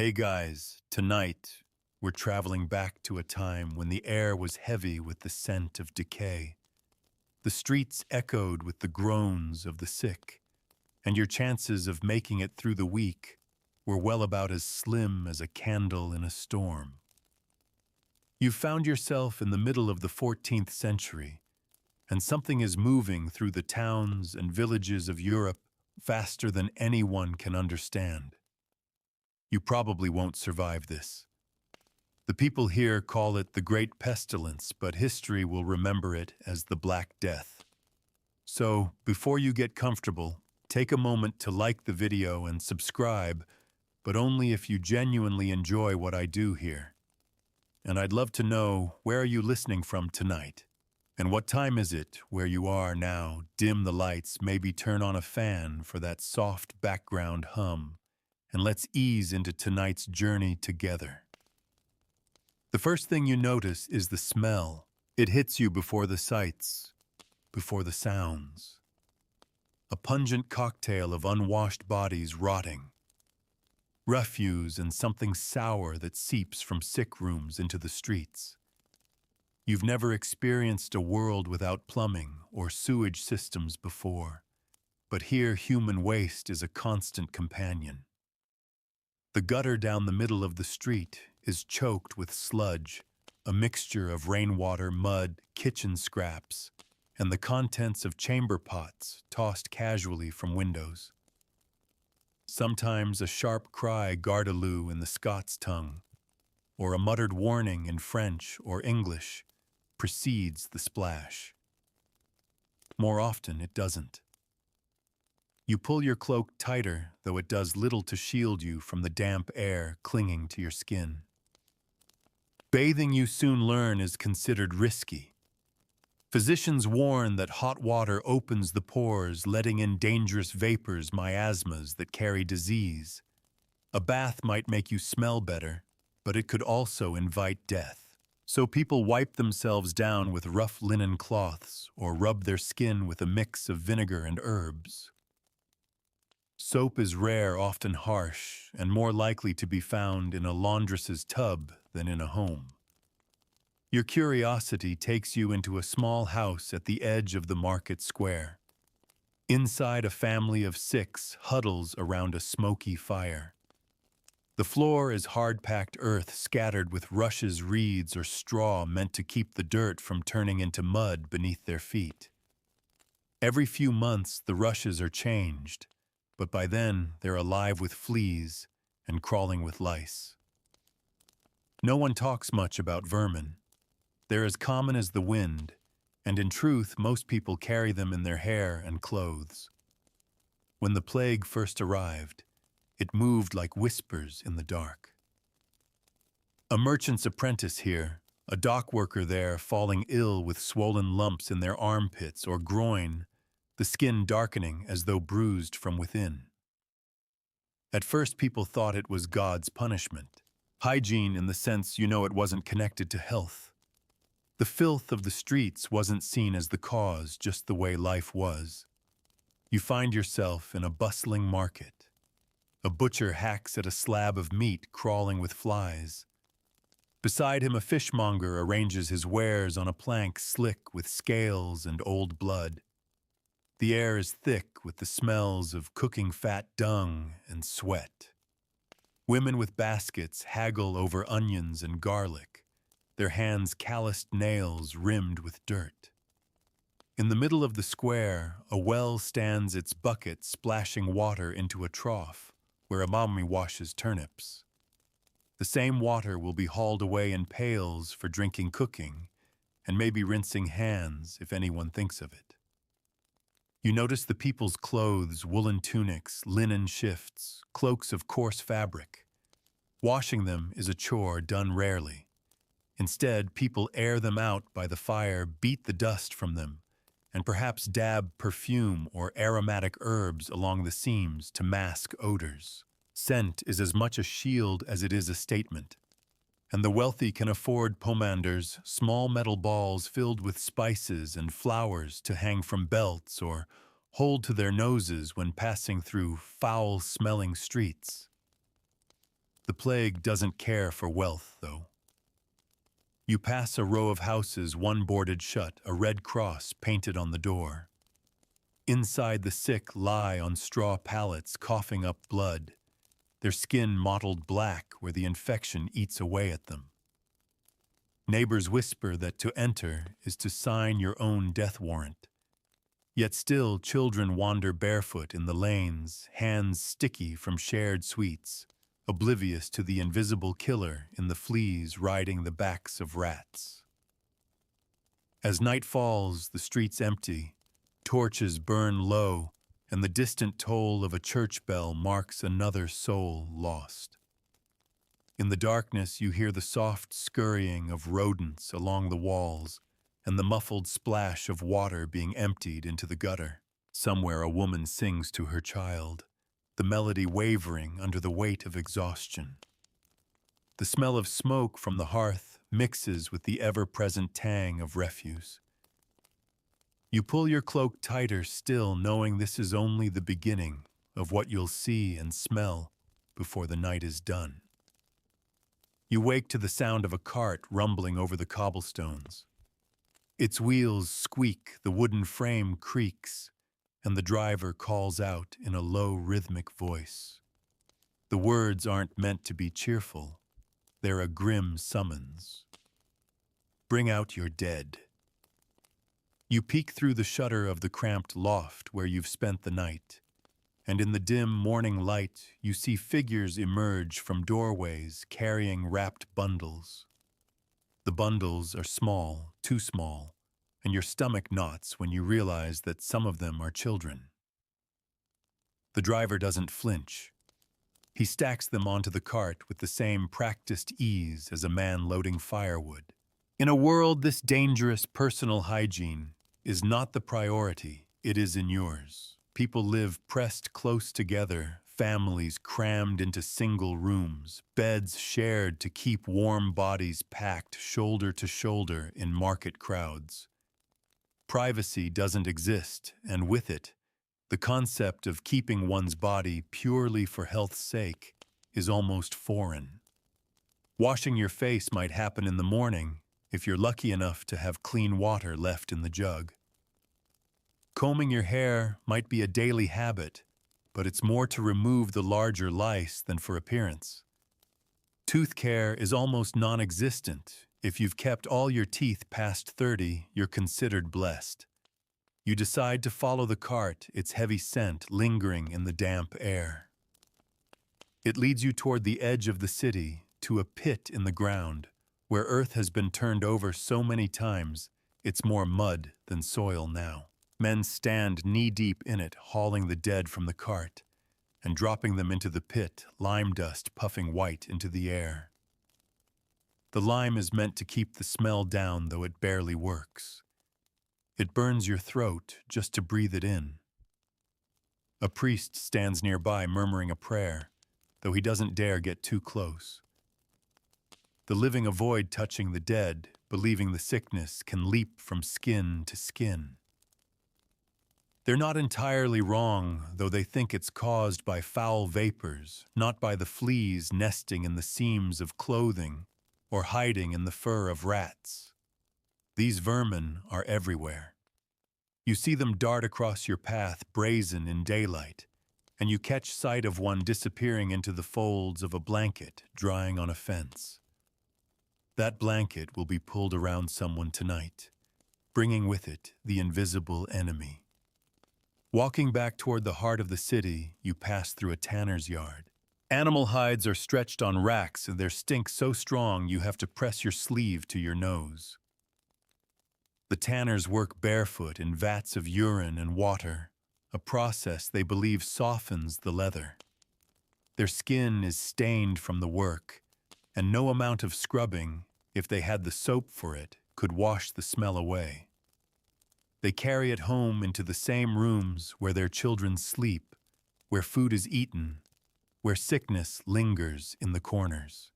Hey guys, tonight we're traveling back to a time when the air was heavy with the scent of decay. The streets echoed with the groans of the sick, and your chances of making it through the week were well about as slim as a candle in a storm. You found yourself in the middle of the 14th century, and something is moving through the towns and villages of Europe faster than anyone can understand. You probably won't survive this. The people here call it the Great Pestilence, but history will remember it as the Black Death. So, before you get comfortable, take a moment to like the video and subscribe, but only if you genuinely enjoy what I do here. And I'd love to know, where are you listening from tonight? And what time is it where you are now? Dim the lights, maybe turn on a fan for that soft background hum, and let's ease into tonight's journey together. The first thing you notice is the smell. It hits you before the sights, before the sounds. A pungent cocktail of unwashed bodies rotting, refuse and something sour that seeps from sick rooms into the streets. You've never experienced a world without plumbing or sewage systems before, but here human waste is a constant companion. The gutter down the middle of the street is choked with sludge, a mixture of rainwater, mud, kitchen scraps, and the contents of chamber pots tossed casually from windows. Sometimes a sharp cry gardeloo in the Scots tongue, or a muttered warning in French or English, precedes the splash. More often it doesn't. You pull your cloak tighter, though it does little to shield you from the damp air clinging to your skin. Bathing, you soon learn, is considered risky. Physicians warn that hot water opens the pores, letting in dangerous vapors, miasmas that carry disease. A bath might make you smell better, but it could also invite death. So people wipe themselves down with rough linen cloths or rub their skin with a mix of vinegar and herbs. Soap is rare, often harsh, and more likely to be found in a laundress's tub than in a home. Your curiosity takes you into a small house at the edge of the market square. Inside, a family of 6 huddles around a smoky fire. The floor is hard-packed earth scattered with rushes, reeds, or straw meant to keep the dirt from turning into mud beneath their feet. Every few months, the rushes are changed, but by then they're alive with fleas and crawling with lice. No one talks much about vermin. They're as common as the wind, and in truth, most people carry them in their hair and clothes. When the plague first arrived, it moved like whispers in the dark. A merchant's apprentice here, a dock worker there falling ill with swollen lumps in their armpits or groin, the skin darkening as though bruised from within. At first, people thought it was God's punishment. Hygiene, in the sense it wasn't connected to health. The filth of the streets wasn't seen as the cause, just the way life was. You find yourself in a bustling market. A butcher hacks at a slab of meat crawling with flies. Beside him, a fishmonger arranges his wares on a plank slick with scales and old blood. The air is thick with the smells of cooking fat, dung, and sweat. Women with baskets haggle over onions and garlic, their hands calloused nails rimmed with dirt. In the middle of the square, a well stands its bucket splashing water into a trough where a mommy washes turnips. The same water will be hauled away in pails for drinking, cooking, and maybe rinsing hands if anyone thinks of it. You notice the people's clothes, woolen tunics, linen shifts, cloaks of coarse fabric. Washing them is a chore done rarely. Instead, people air them out by the fire, beat the dust from them, and perhaps dab perfume or aromatic herbs along the seams to mask odors. Scent is as much a shield as it is a statement, and the wealthy can afford pomanders, small metal balls filled with spices and flowers to hang from belts or hold to their noses when passing through foul-smelling streets. The plague doesn't care for wealth, though. You pass a row of houses, one boarded shut, a red cross painted on the door. Inside, the sick lie on straw pallets, coughing up blood, their skin mottled black where the infection eats away at them. Neighbors whisper that to enter is to sign your own death warrant. Yet still, children wander barefoot in the lanes, hands sticky from shared sweets, oblivious to the invisible killer in the fleas riding the backs of rats. As night falls, the streets empty, torches burn low, and the distant toll of a church bell marks another soul lost. In the darkness, you hear the soft scurrying of rodents along the walls and the muffled splash of water being emptied into the gutter. Somewhere a woman sings to her child, the melody wavering under the weight of exhaustion. The smell of smoke from the hearth mixes with the ever-present tang of refuse. You pull your cloak tighter still, knowing this is only the beginning of what you'll see and smell before the night is done. You wake to the sound of a cart rumbling over the cobblestones. Its wheels squeak, the wooden frame creaks, and the driver calls out in a low, rhythmic voice. The words aren't meant to be cheerful. They're a grim summons. Bring out your dead. You peek through the shutter of the cramped loft where you've spent the night, and in the dim morning light you see figures emerge from doorways carrying wrapped bundles. The bundles are small, too small, and your stomach knots when you realize that some of them are children. The driver doesn't flinch. He stacks them onto the cart with the same practiced ease as a man loading firewood. In a world this dangerous, personal hygiene is not the priority, it is in yours. People live pressed close together, families crammed into single rooms, beds shared to keep warm bodies packed shoulder to shoulder in market crowds. Privacy doesn't exist, and with it, the concept of keeping one's body purely for health's sake is almost foreign. Washing your face might happen in the morning if you're lucky enough to have clean water left in the jug. Combing your hair might be a daily habit, but it's more to remove the larger lice than for appearance. Tooth care is almost non-existent. If you've kept all your teeth past 30, you're considered blessed. You decide to follow the cart, its heavy scent lingering in the damp air. It leads you toward the edge of the city, to a pit in the ground, where earth has been turned over so many times, it's more mud than soil now. Men stand knee-deep in it, hauling the dead from the cart and dropping them into the pit, lime dust puffing white into the air. The lime is meant to keep the smell down, though it barely works. It burns your throat just to breathe it in. A priest stands nearby murmuring a prayer, though he doesn't dare get too close. The living avoid touching the dead, believing the sickness can leap from skin to skin. They're not entirely wrong, though they think it's caused by foul vapors, not by the fleas nesting in the seams of clothing or hiding in the fur of rats. These vermin are everywhere. You see them dart across your path brazen in daylight, and you catch sight of one disappearing into the folds of a blanket drying on a fence. That blanket will be pulled around someone tonight, bringing with it the invisible enemy. Walking back toward the heart of the city, you pass through a tanner's yard. Animal hides are stretched on racks, and their stink so strong you have to press your sleeve to your nose. The tanners work barefoot in vats of urine and water, a process they believe softens the leather. Their skin is stained from the work, and no amount of scrubbing, if they had the soap for it, could wash the smell away. They carry it home into the same rooms where their children sleep, where food is eaten, where sickness lingers in the corners.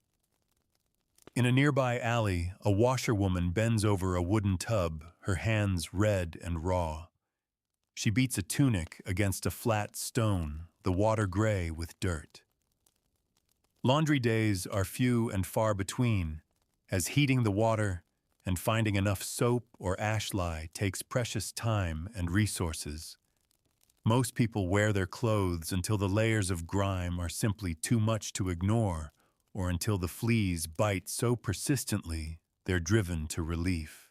In a nearby alley, a washerwoman bends over a wooden tub, her hands red and raw. She beats a tunic against a flat stone, the water gray with dirt. Laundry days are few and far between, as heating the water and finding enough soap or ash lye takes precious time and resources. Most people wear their clothes until the layers of grime are simply too much to ignore, or until the fleas bite so persistently they're driven to relief.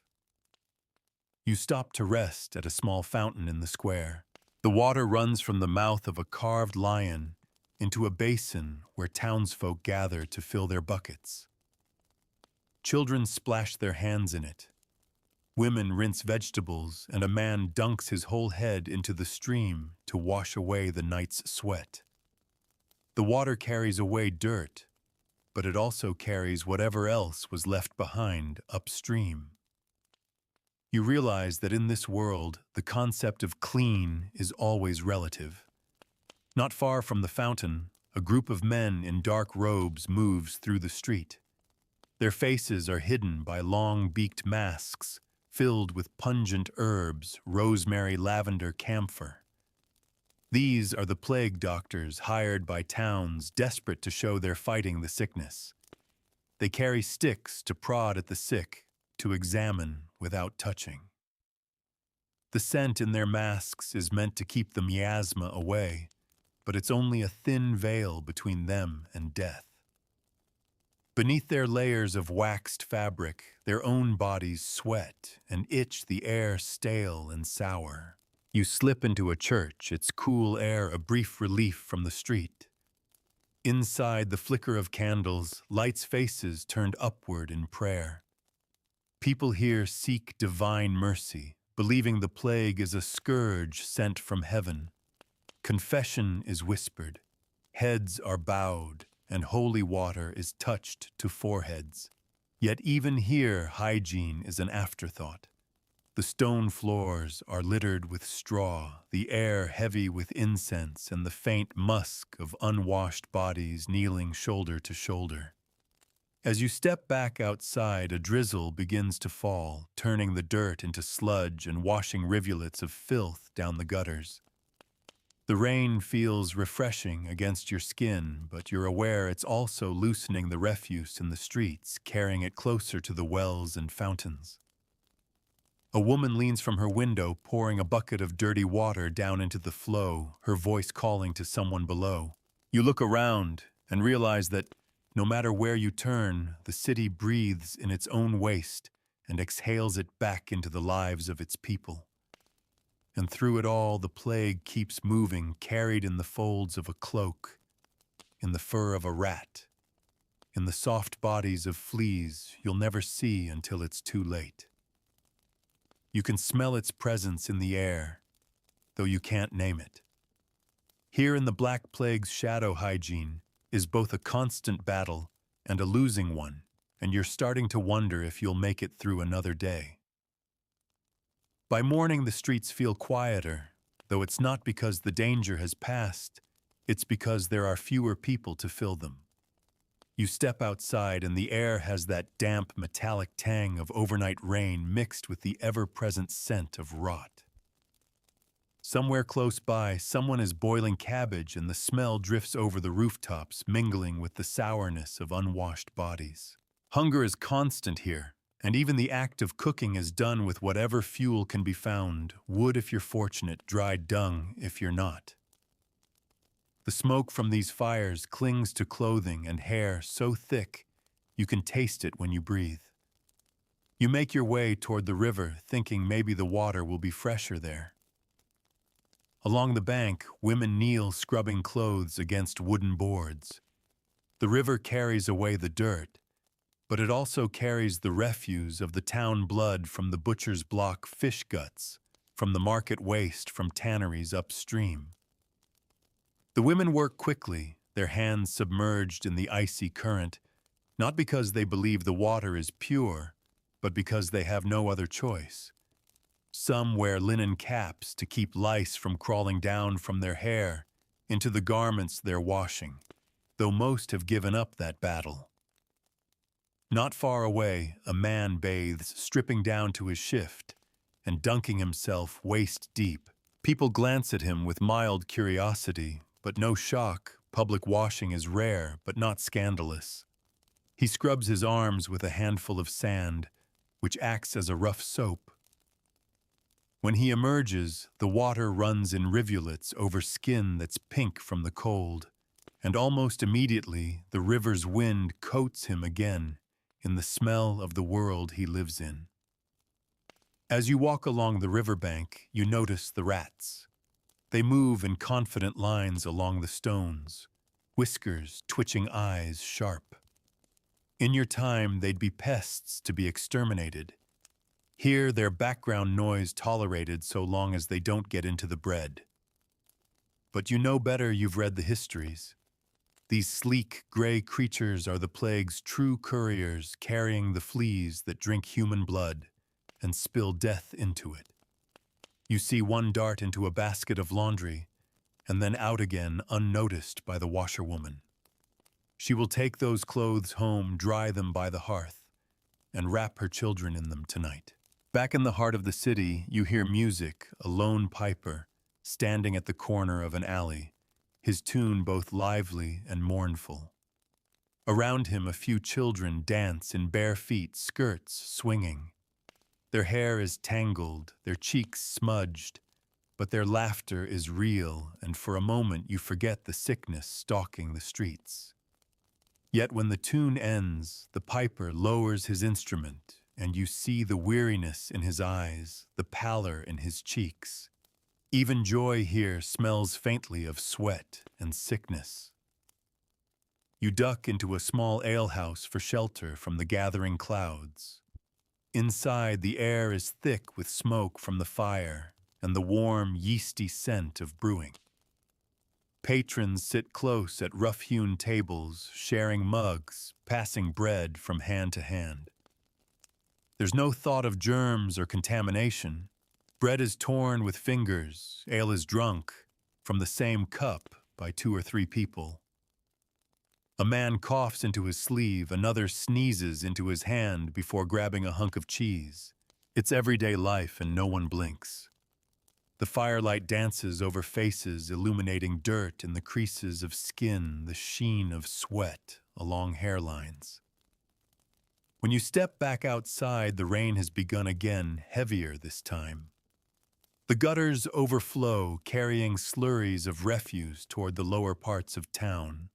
You stop to rest at a small fountain in the square. The water runs from the mouth of a carved lion into a basin where townsfolk gather to fill their buckets. Children splash their hands in it. Women rinse vegetables, and a man dunks his whole head into the stream to wash away the night's sweat. The water carries away dirt, but it also carries whatever else was left behind upstream. You realize that in this world, the concept of clean is always relative. Not far from the fountain, a group of men in dark robes moves through the street. Their faces are hidden by long-beaked masks filled with pungent herbs, rosemary, lavender, camphor. These are the plague doctors hired by towns desperate to show they're fighting the sickness. They carry sticks to prod at the sick, to examine without touching. The scent in their masks is meant to keep the miasma away, but it's only a thin veil between them and death. Beneath their layers of waxed fabric, their own bodies sweat and itch the air stale and sour. You slip into a church, its cool air a brief relief from the street. Inside the flicker of candles, lights faces turned upward in prayer. People here seek divine mercy, believing the plague is a scourge sent from heaven. Confession is whispered, heads are bowed, and holy water is touched to foreheads. Yet even here, hygiene is an afterthought. The stone floors are littered with straw, the air heavy with incense and the faint musk of unwashed bodies kneeling shoulder to shoulder. As you step back outside, a drizzle begins to fall, turning the dirt into sludge and washing rivulets of filth down the gutters. The rain feels refreshing against your skin, but you're aware it's also loosening the refuse in the streets, carrying it closer to the wells and fountains. A woman leans from her window, pouring a bucket of dirty water down into the flow, her voice calling to someone below. You look around and realize that no matter where you turn, the city breathes in its own waste and exhales it back into the lives of its people. And through it all, the plague keeps moving, carried in the folds of a cloak, in the fur of a rat, in the soft bodies of fleas you'll never see until it's too late. You can smell its presence in the air, though you can't name it. Here in the Black Plague's shadow, hygiene is both a constant battle and a losing one, and you're starting to wonder if you'll make it through another day. By morning, the streets feel quieter, though it's not because the danger has passed, it's because there are fewer people to fill them. You step outside and the air has that damp, metallic tang of overnight rain mixed with the ever-present scent of rot. Somewhere close by, someone is boiling cabbage and the smell drifts over the rooftops, mingling with the sourness of unwashed bodies. Hunger is constant here, and even the act of cooking is done with whatever fuel can be found, wood if you're fortunate, dried dung if you're not. The smoke from these fires clings to clothing and hair so thick you can taste it when you breathe. You make your way toward the river, thinking maybe the water will be fresher there. Along the bank, women kneel scrubbing clothes against wooden boards. The river carries away the dirt, but it also carries the refuse of the town blood from the butcher's block fish guts, from the market waste from tanneries upstream. The women work quickly, their hands submerged in the icy current, not because they believe the water is pure, but because they have no other choice. Some wear linen caps to keep lice from crawling down from their hair into the garments they're washing, though most have given up that battle. Not far away, a man bathes, stripping down to his shift and dunking himself waist deep. People glance at him with mild curiosity, but no shock, public washing is rare but not scandalous. He scrubs his arms with a handful of sand, which acts as a rough soap. When he emerges, the water runs in rivulets over skin that's pink from the cold, and almost immediately the river's wind coats him again in the smell of the world he lives in. As you walk along the riverbank, you notice the rats. They move in confident lines along the stones, whiskers, twitching eyes sharp. In your time, they'd be pests to be exterminated. Here, their background noise tolerated so long as they don't get into the bread. But you know better, you've read the histories. These sleek, gray creatures are the plague's true couriers, carrying the fleas that drink human blood and spill death into it. You see one dart into a basket of laundry, and then out again unnoticed by the washerwoman. She will take those clothes home, dry them by the hearth, and wrap her children in them tonight. Back in the heart of the city, you hear music, a lone piper, standing at the corner of an alley, his tune both lively and mournful. Around him, a few children dance in bare feet, skirts swinging. Their hair is tangled, their cheeks smudged, but their laughter is real, and for a moment you forget the sickness stalking the streets. Yet when the tune ends, the piper lowers his instrument, and you see the weariness in his eyes, the pallor in his cheeks. Even joy here smells faintly of sweat and sickness. You duck into a small alehouse for shelter from the gathering clouds. Inside, the air is thick with smoke from the fire and the warm, yeasty scent of brewing. Patrons sit close at rough-hewn tables, sharing mugs, passing bread from hand to hand. There's no thought of germs or contamination. Bread is torn with fingers, ale is drunk from the same cup by 2 or 3 people. A man coughs into his sleeve, another sneezes into his hand before grabbing a hunk of cheese. It's everyday life and no one blinks. The firelight dances over faces, illuminating dirt in the creases of skin, the sheen of sweat along hairlines. When you step back outside, the rain has begun again, heavier this time. The gutters overflow, carrying slurries of refuse toward the lower parts of town.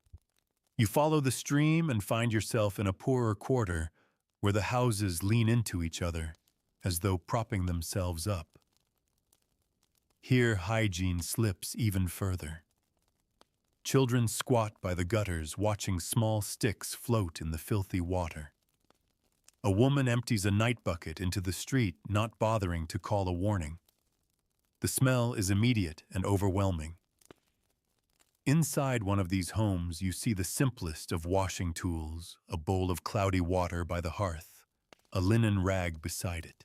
You follow the stream and find yourself in a poorer quarter where the houses lean into each other, as though propping themselves up. Here, hygiene slips even further. Children squat by the gutters, watching small sticks float in the filthy water. A woman empties a night bucket into the street, not bothering to call a warning. The smell is immediate and overwhelming. Inside one of these homes, you see the simplest of washing tools, a bowl of cloudy water by the hearth, a linen rag beside it.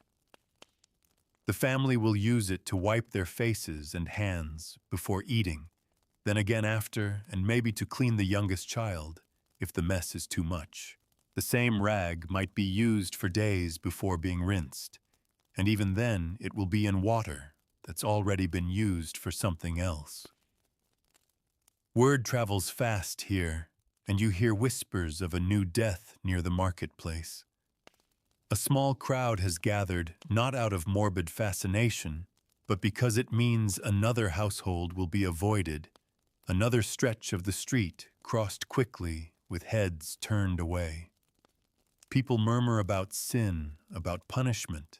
The family will use it to wipe their faces and hands before eating, then again after, and maybe to clean the youngest child, if the mess is too much. The same rag might be used for days before being rinsed, and even then it will be in water that's already been used for something else. Word travels fast here, and you hear whispers of a new death near the marketplace. A small crowd has gathered, not out of morbid fascination, but because it means another household will be avoided, another stretch of the street crossed quickly with heads turned away. People murmur about sin, about punishment,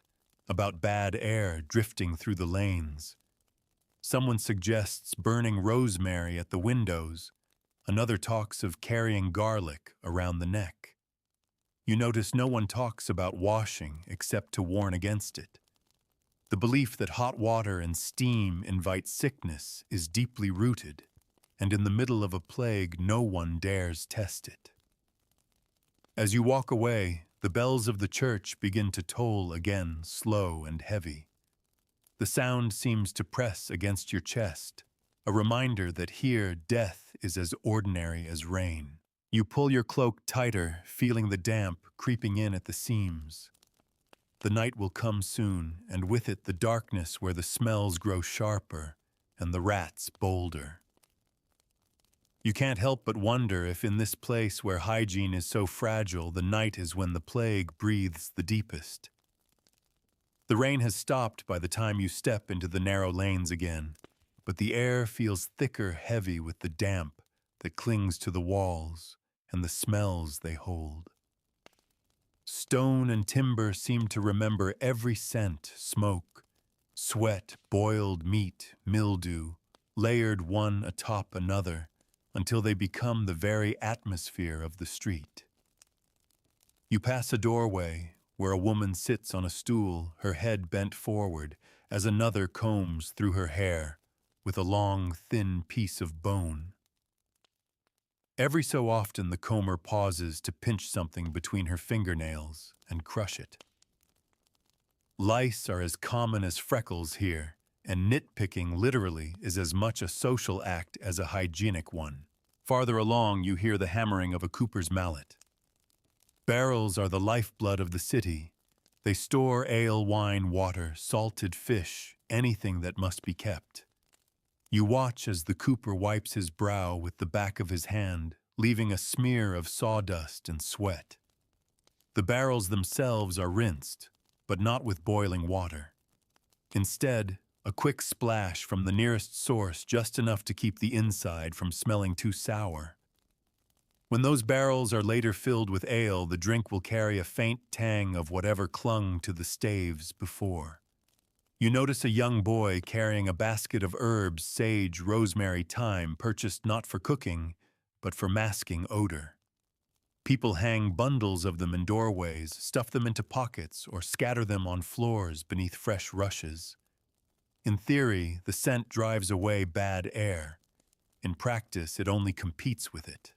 about bad air drifting through the lanes. Someone suggests burning rosemary at the windows. Another talks of carrying garlic around the neck. You notice no one talks about washing except to warn against it. The belief that hot water and steam invite sickness is deeply rooted, and in the middle of a plague, no one dares test it. As you walk away, the bells of the church begin to toll again, slow and heavy. The sound seems to press against your chest, a reminder that here death is as ordinary as rain. You pull your cloak tighter, feeling the damp creeping in at the seams. The night will come soon, and with it the darkness where the smells grow sharper and the rats bolder. You can't help but wonder if in this place where hygiene is so fragile, the night is when the plague breathes the deepest. The rain has stopped by the time you step into the narrow lanes again, but the air feels thicker, heavy with the damp that clings to the walls and the smells they hold. Stone and timber seem to remember every scent: smoke, sweat, boiled meat, mildew, layered one atop another, until they become the very atmosphere of the street. You pass a doorway where a woman sits on a stool, her head bent forward as another combs through her hair with a long, thin piece of bone. Every so often the comber pauses to pinch something between her fingernails and crush it. Lice are as common as freckles here, and nitpicking literally is as much a social act as a hygienic one. Farther along, you hear the hammering of a cooper's mallet. Barrels are the lifeblood of the city. They store ale, wine, water, salted fish, anything that must be kept. You watch as the cooper wipes his brow with the back of his hand, leaving a smear of sawdust and sweat. The barrels themselves are rinsed, but not with boiling water. Instead, a quick splash from the nearest source, just enough to keep the inside from smelling too sour. When those barrels are later filled with ale, the drink will carry a faint tang of whatever clung to the staves before. You notice a young boy carrying a basket of herbs, sage, rosemary, thyme, purchased not for cooking, but for masking odor. People hang bundles of them in doorways, stuff them into pockets, or scatter them on floors beneath fresh rushes. In theory, the scent drives away bad air. In practice, it only competes with it.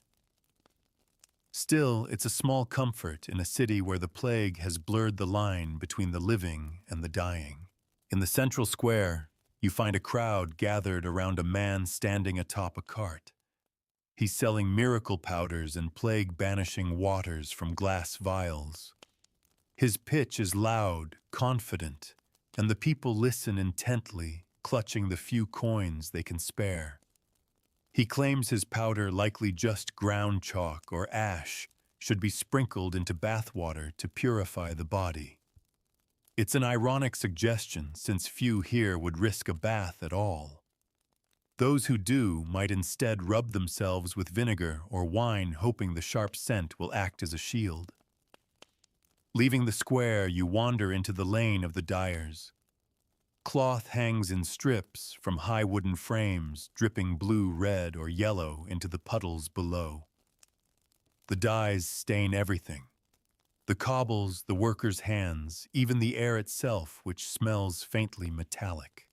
Still, it's a small comfort in a city where the plague has blurred the line between the living and the dying. In the central square, you find a crowd gathered around a man standing atop a cart. He's selling miracle powders and plague-banishing waters from glass vials. His pitch is loud, confident, and the people listen intently, clutching the few coins they can spare. He claims his powder, likely just ground chalk or ash, should be sprinkled into bathwater to purify the body. It's an ironic suggestion, since few here would risk a bath at all. Those who do might instead rub themselves with vinegar or wine, hoping the sharp scent will act as a shield. Leaving the square, you wander into the lane of the dyers. Cloth hangs in strips from high wooden frames, dripping blue, red, or yellow into the puddles below. The dyes stain everything. The cobbles, the workers' hands, even the air itself, which smells faintly metallic.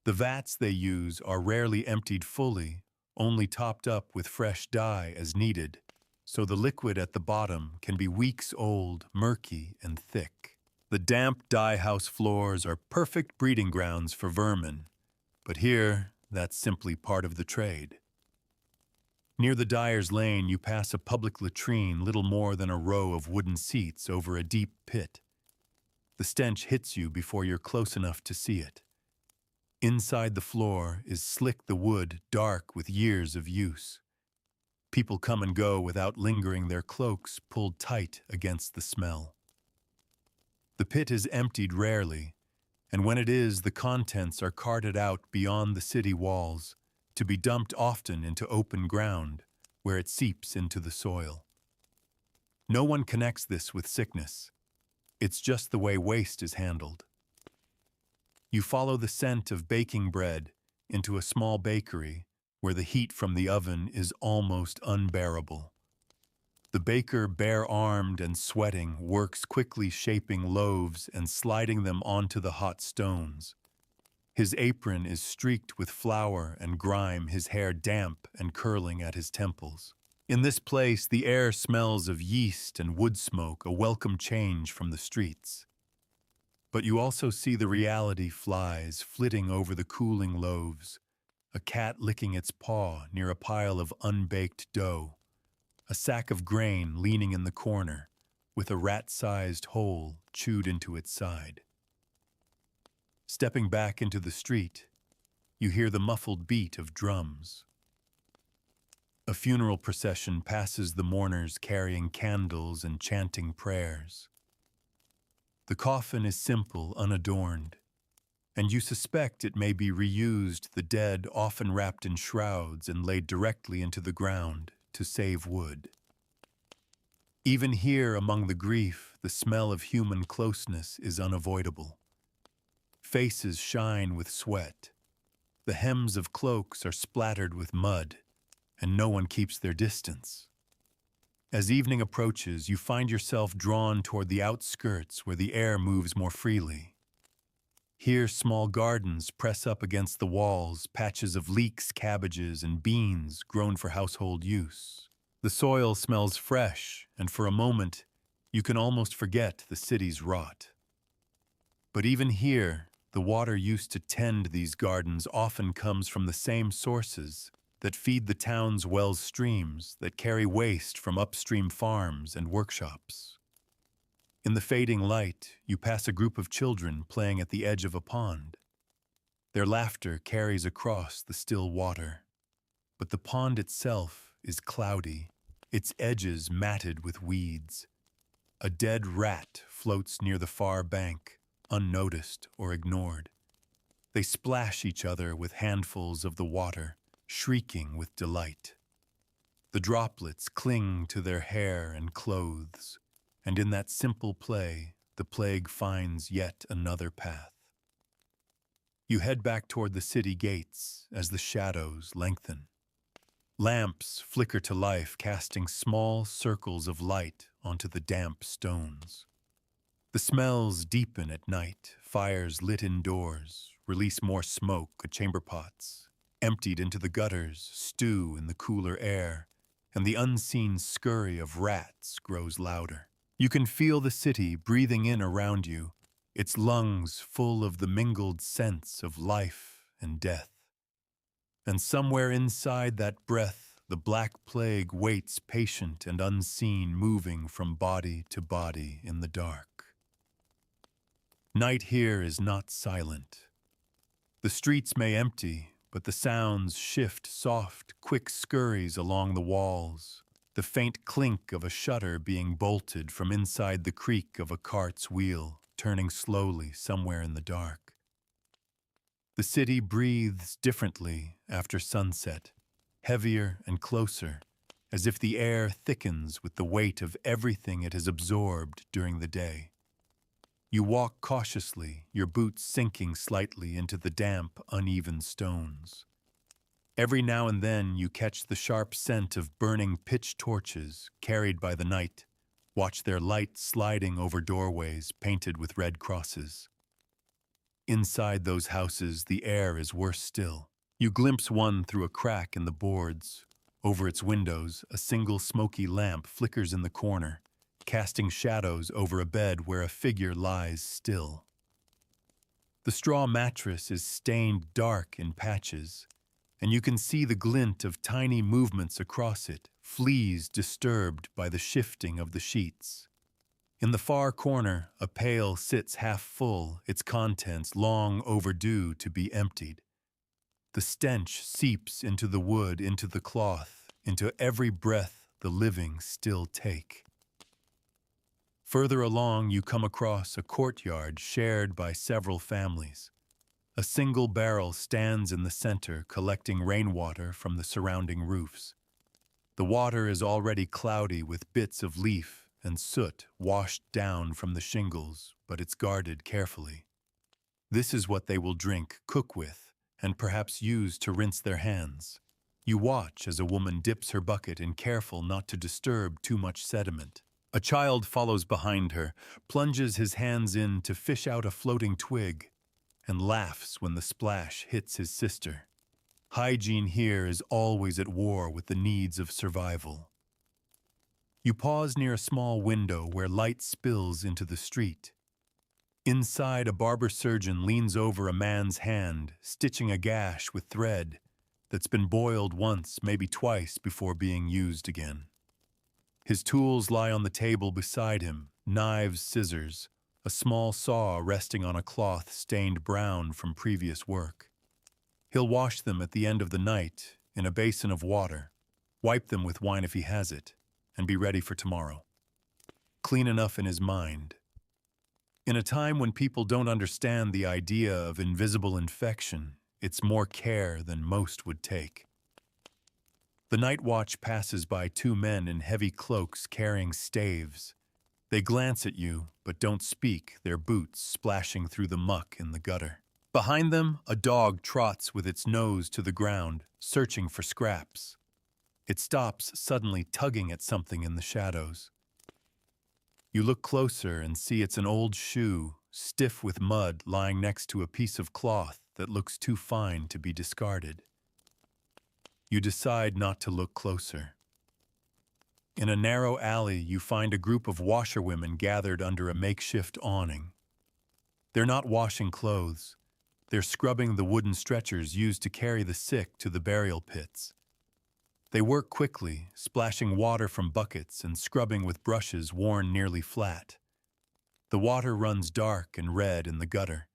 The vats they use are rarely emptied fully, only topped up with fresh dye as needed, so the liquid at the bottom can be weeks old, murky, and thick. The damp dye house floors are perfect breeding grounds for vermin, but here, that's simply part of the trade. Near the dyer's lane, you pass a public latrine, little more than a row of wooden seats over a deep pit. The stench hits you before you're close enough to see it. Inside the floor is slick the wood, dark with years of use. People come and go without lingering, their cloaks pulled tight against the smell. The pit is emptied rarely, and when it is, the contents are carted out beyond the city walls, to be dumped often into open ground, where it seeps into the soil. No one connects this with sickness. It's just the way waste is handled. You follow the scent of baking bread into a small bakery where the heat from the oven is almost unbearable. The baker, bare-armed and sweating, works quickly shaping loaves and sliding them onto the hot stones. His apron is streaked with flour and grime, his hair damp and curling at his temples. In this place, the air smells of yeast and wood smoke, a welcome change from the streets. But you also see the reality: flies flitting over the cooling loaves, a cat licking its paw near a pile of unbaked dough, a sack of grain leaning in the corner, with a rat-sized hole chewed into its side. Stepping back into the street, you hear the muffled beat of drums. A funeral procession passes the mourners carrying candles and chanting prayers. The coffin is simple, unadorned, and you suspect it may be reused, the dead often wrapped in shrouds and laid directly into the ground to save wood. Even here among the grief, the smell of human closeness is unavoidable. Faces shine with sweat. The hems of cloaks are splattered with mud, and no one keeps their distance. As evening approaches, you find yourself drawn toward the outskirts where the air moves more freely. Here, small gardens press up against the walls, patches of leeks, cabbages, and beans grown for household use. The soil smells fresh, and for a moment, you can almost forget the city's rot. But even here, the water used to tend these gardens often comes from the same sources that feed the town's wells streams that carry waste from upstream farms and workshops. In the fading light, you pass a group of children playing at the edge of a pond. Their laughter carries across the still water. But the pond itself is cloudy, its edges matted with weeds. A dead rat floats near the far bank, unnoticed or ignored. They splash each other with handfuls of the water, shrieking with delight. The droplets cling to their hair and clothes, and in that simple play, the plague finds yet another path. You head back toward the city gates as the shadows lengthen. Lamps flicker to life, casting small circles of light onto the damp stones. The smells deepen at night. Fires lit indoors release more smoke, chamber pots emptied into the gutters stew in the cooler air, and the unseen scurry of rats grows louder. You can feel the city breathing in around you, its lungs full of the mingled scents of life and death. And somewhere inside that breath, the Black Plague waits patient and unseen, moving from body to body in the dark. Night here is not silent. The streets may empty, but the sounds shift, soft, quick scurries along the walls, the faint clink of a shutter being bolted from inside the creak of a cart's wheel, turning slowly somewhere in the dark. The city breathes differently after sunset, heavier and closer, as if the air thickens with the weight of everything it has absorbed during the day. You walk cautiously, your boots sinking slightly into the damp, uneven stones. Every now and then you catch the sharp scent of burning pitch torches carried by the night, watch their light sliding over doorways painted with red crosses. Inside those houses, the air is worse still. You glimpse one through a crack in the boards. Over its windows, a single smoky lamp flickers in the corner, casting shadows over a bed where a figure lies still. The straw mattress is stained dark in patches, and you can see the glint of tiny movements across it, fleas disturbed by the shifting of the sheets. In the far corner, a pail sits half full, its contents long overdue to be emptied. The stench seeps into the wood, into the cloth, into every breath the living still take. Further along, you come across a courtyard shared by several families. A single barrel stands in the center, collecting rainwater from the surrounding roofs. The water is already cloudy with bits of leaf and soot washed down from the shingles, but it's guarded carefully. This is what they will drink, cook with, and perhaps use to rinse their hands. You watch as a woman dips her bucket and careful not to disturb too much sediment. A child follows behind her, plunges his hands in to fish out a floating twig, and laughs when the splash hits his sister. Hygiene here is always at war with the needs of survival. You pause near a small window where light spills into the street. Inside, a barber surgeon leans over a man's hand, stitching a gash with thread that's been boiled once, maybe twice, before being used again. His tools lie on the table beside him, knives, scissors, a small saw resting on a cloth stained brown from previous work. He'll wash them at the end of the night in a basin of water, Wipe them with wine if he has it, and be ready for tomorrow. Clean enough in his mind. In a time when people don't understand the idea of invisible infection, it's more care than most would take. The night watch passes by two men in heavy cloaks carrying staves. They glance at you, but don't speak, their boots splashing through the muck in the gutter. Behind them, a dog trots with its nose to the ground, searching for scraps. It stops, suddenly tugging at something in the shadows. You look closer and see it's an old shoe, stiff with mud, lying next to a piece of cloth that looks too fine to be discarded. You decide not to look closer. In a narrow alley, you find a group of washerwomen gathered under a makeshift awning. They're not washing clothes. They're scrubbing the wooden stretchers used to carry the sick to the burial pits. They work quickly, splashing water from buckets and scrubbing with brushes worn nearly flat. The water runs dark and red in the gutter,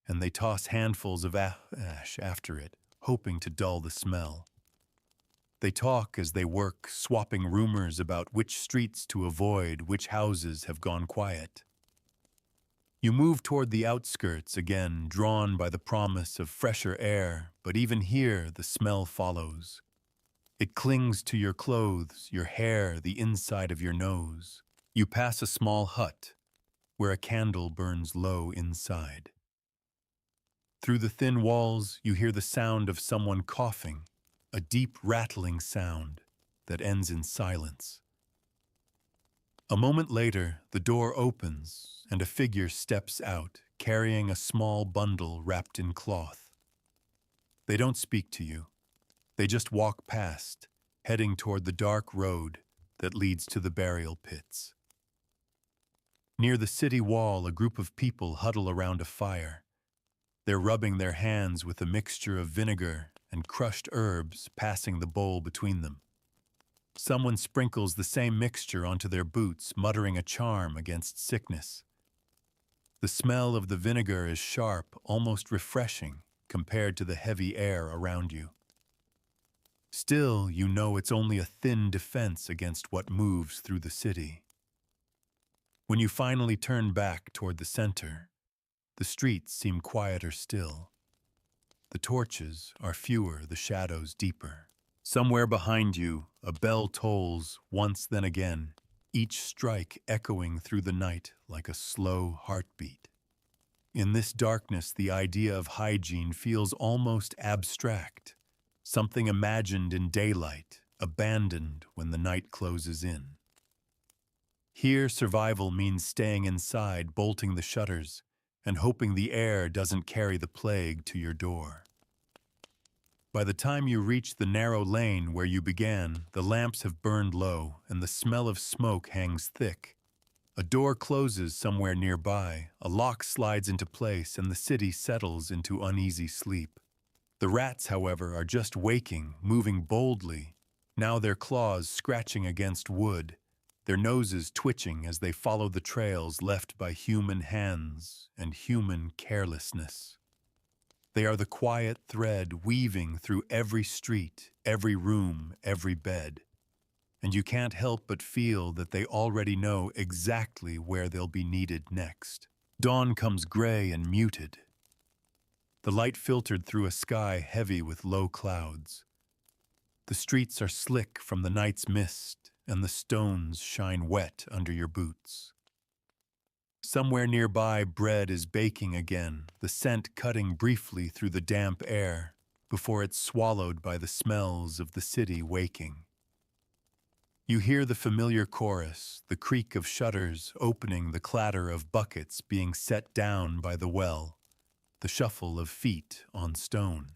and they toss handfuls of ash after it, hoping to dull the smell. They talk as they work, swapping rumors about which streets to avoid, which houses have gone quiet. You move toward the outskirts again, drawn by the promise of fresher air, but even here the smell follows. It clings to your clothes, your hair, the inside of your nose. You pass a small hut, where a candle burns low inside. Through the thin walls, you hear the sound of someone coughing, a deep rattling sound that ends in silence. A moment later, the door opens and a figure steps out, carrying a small bundle wrapped in cloth. They don't speak to you. They just walk past, heading toward the dark road that leads to the burial pits. Near the city wall, a group of people huddle around a fire. They're rubbing their hands with a mixture of vinegar and crushed herbs, passing the bowl between them. Someone sprinkles the same mixture onto their boots, muttering a charm against sickness. The smell of the vinegar is sharp, almost refreshing, compared to the heavy air around you. Still, you know it's only a thin defense against what moves through the city. When you finally turn back toward the center, the streets seem quieter still. The torches are fewer, the shadows deeper. Somewhere behind you, a bell tolls once then again, each strike echoing through the night like a slow heartbeat. In this darkness, the idea of hygiene feels almost abstract. Something imagined in daylight, abandoned when the night closes in. Here, survival means staying inside, bolting the shutters, and hoping the air doesn't carry the plague to your door. By the time you reach the narrow lane where you began, the lamps have burned low and the smell of smoke hangs thick. A door closes somewhere nearby, a lock slides into place, and the city settles into uneasy sleep. The rats, however, are just waking, moving boldly, now their claws scratching against wood, their noses twitching as they follow the trails left by human hands and human carelessness. They are the quiet thread weaving through every street, every room, every bed. And you can't help but feel that they already know exactly where they'll be needed next. Dawn comes gray and muted. The light filtered through a sky heavy with low clouds. The streets are slick from the night's mist, and the stones shine wet under your boots. Somewhere nearby, bread is baking again, the scent cutting briefly through the damp air before it's swallowed by the smells of the city waking. You hear the familiar chorus, the creak of shutters opening, the clatter of buckets being set down by the well, the shuffle of feet on stone.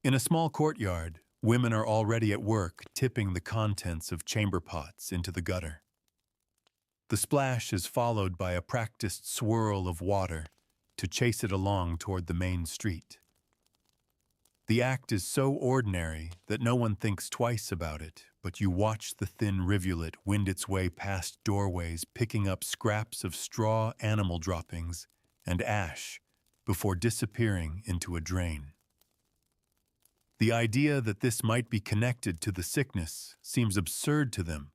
In a small courtyard, women are already at work tipping the contents of chamber pots into the gutter. The splash is followed by a practiced swirl of water to chase it along toward the main street. The act is so ordinary that no one thinks twice about it, but you watch the thin rivulet wind its way past doorways, picking up scraps of straw, animal droppings, and ash before disappearing into a drain. The idea that this might be connected to the sickness seems absurd to them.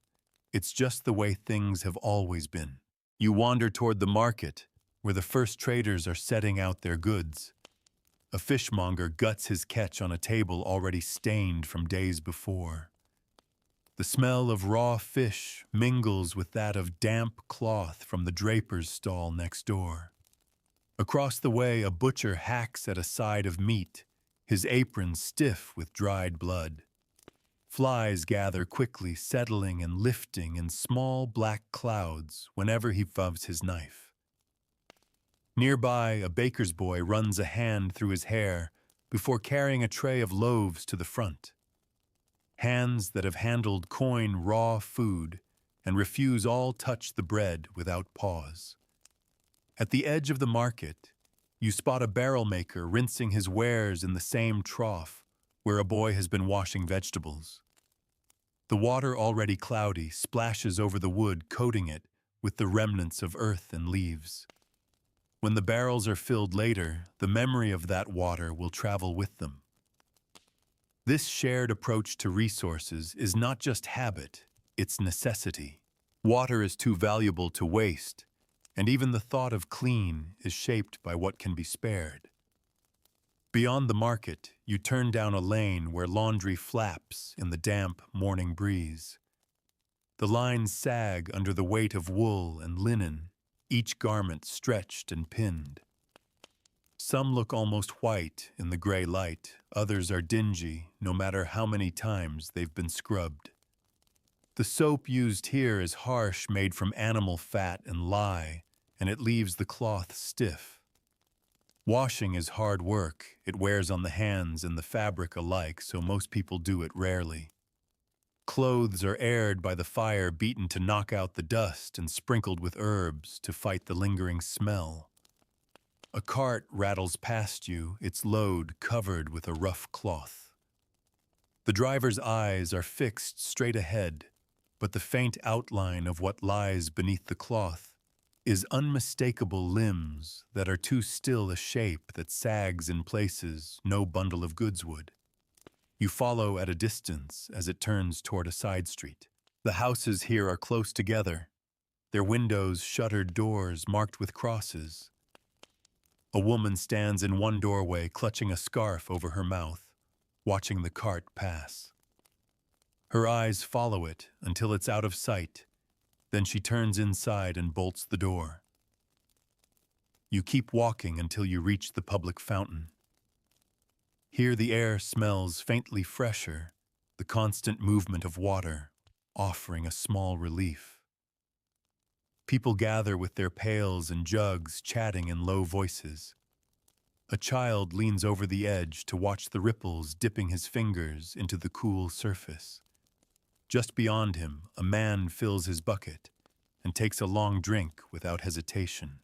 It's just the way things have always been. You wander toward the market, where the first traders are setting out their goods. A fishmonger guts his catch on a table already stained from days before. The smell of raw fish mingles with that of damp cloth from the draper's stall next door. Across the way, a butcher hacks at a side of meat, his apron stiff with dried blood. Flies gather quickly, settling and lifting in small black clouds whenever he rubs his knife. Nearby, a baker's boy runs a hand through his hair before carrying a tray of loaves to the front. Hands that have handled coin raw food and refuse all touch the bread without pause. At the edge of the market, you spot a barrel maker rinsing his wares in the same trough where a boy has been washing vegetables. The water, already cloudy, splashes over the wood, coating it with the remnants of earth and leaves. When the barrels are filled later, the memory of that water will travel with them. This shared approach to resources is not just habit, it's necessity. Water is too valuable to waste, and even the thought of clean is shaped by what can be spared. Beyond the market, you turn down a lane where laundry flaps in the damp morning breeze. The lines sag under the weight of wool and linen, each garment stretched and pinned. Some look almost white in the gray light, others are dingy, no matter how many times they've been scrubbed. The soap used here is harsh, made from animal fat and lye, and it leaves the cloth stiff. Washing is hard work. It wears on the hands and the fabric alike, so most people do it rarely. Clothes are aired by the fire, beaten to knock out the dust and sprinkled with herbs to fight the lingering smell. A cart rattles past you, its load covered with a rough cloth. The driver's eyes are fixed straight ahead, but the faint outline of what lies beneath the cloth is unmistakable limbs that are too still a shape that sags in places no bundle of goods would. You follow at a distance as it turns toward a side street. The houses here are close together, their windows shuttered doors marked with crosses. A woman stands in one doorway, clutching a scarf over her mouth, watching the cart pass. Her eyes follow it until it's out of sight. Then she turns inside and bolts the door. You keep walking until you reach the public fountain. Here the air smells faintly fresher, the constant movement of water offering a small relief. People gather with their pails and jugs, chatting in low voices. A child leans over the edge to watch the ripples, dipping his fingers into the cool surface. Just beyond him, a man fills his bucket and takes a long drink without hesitation.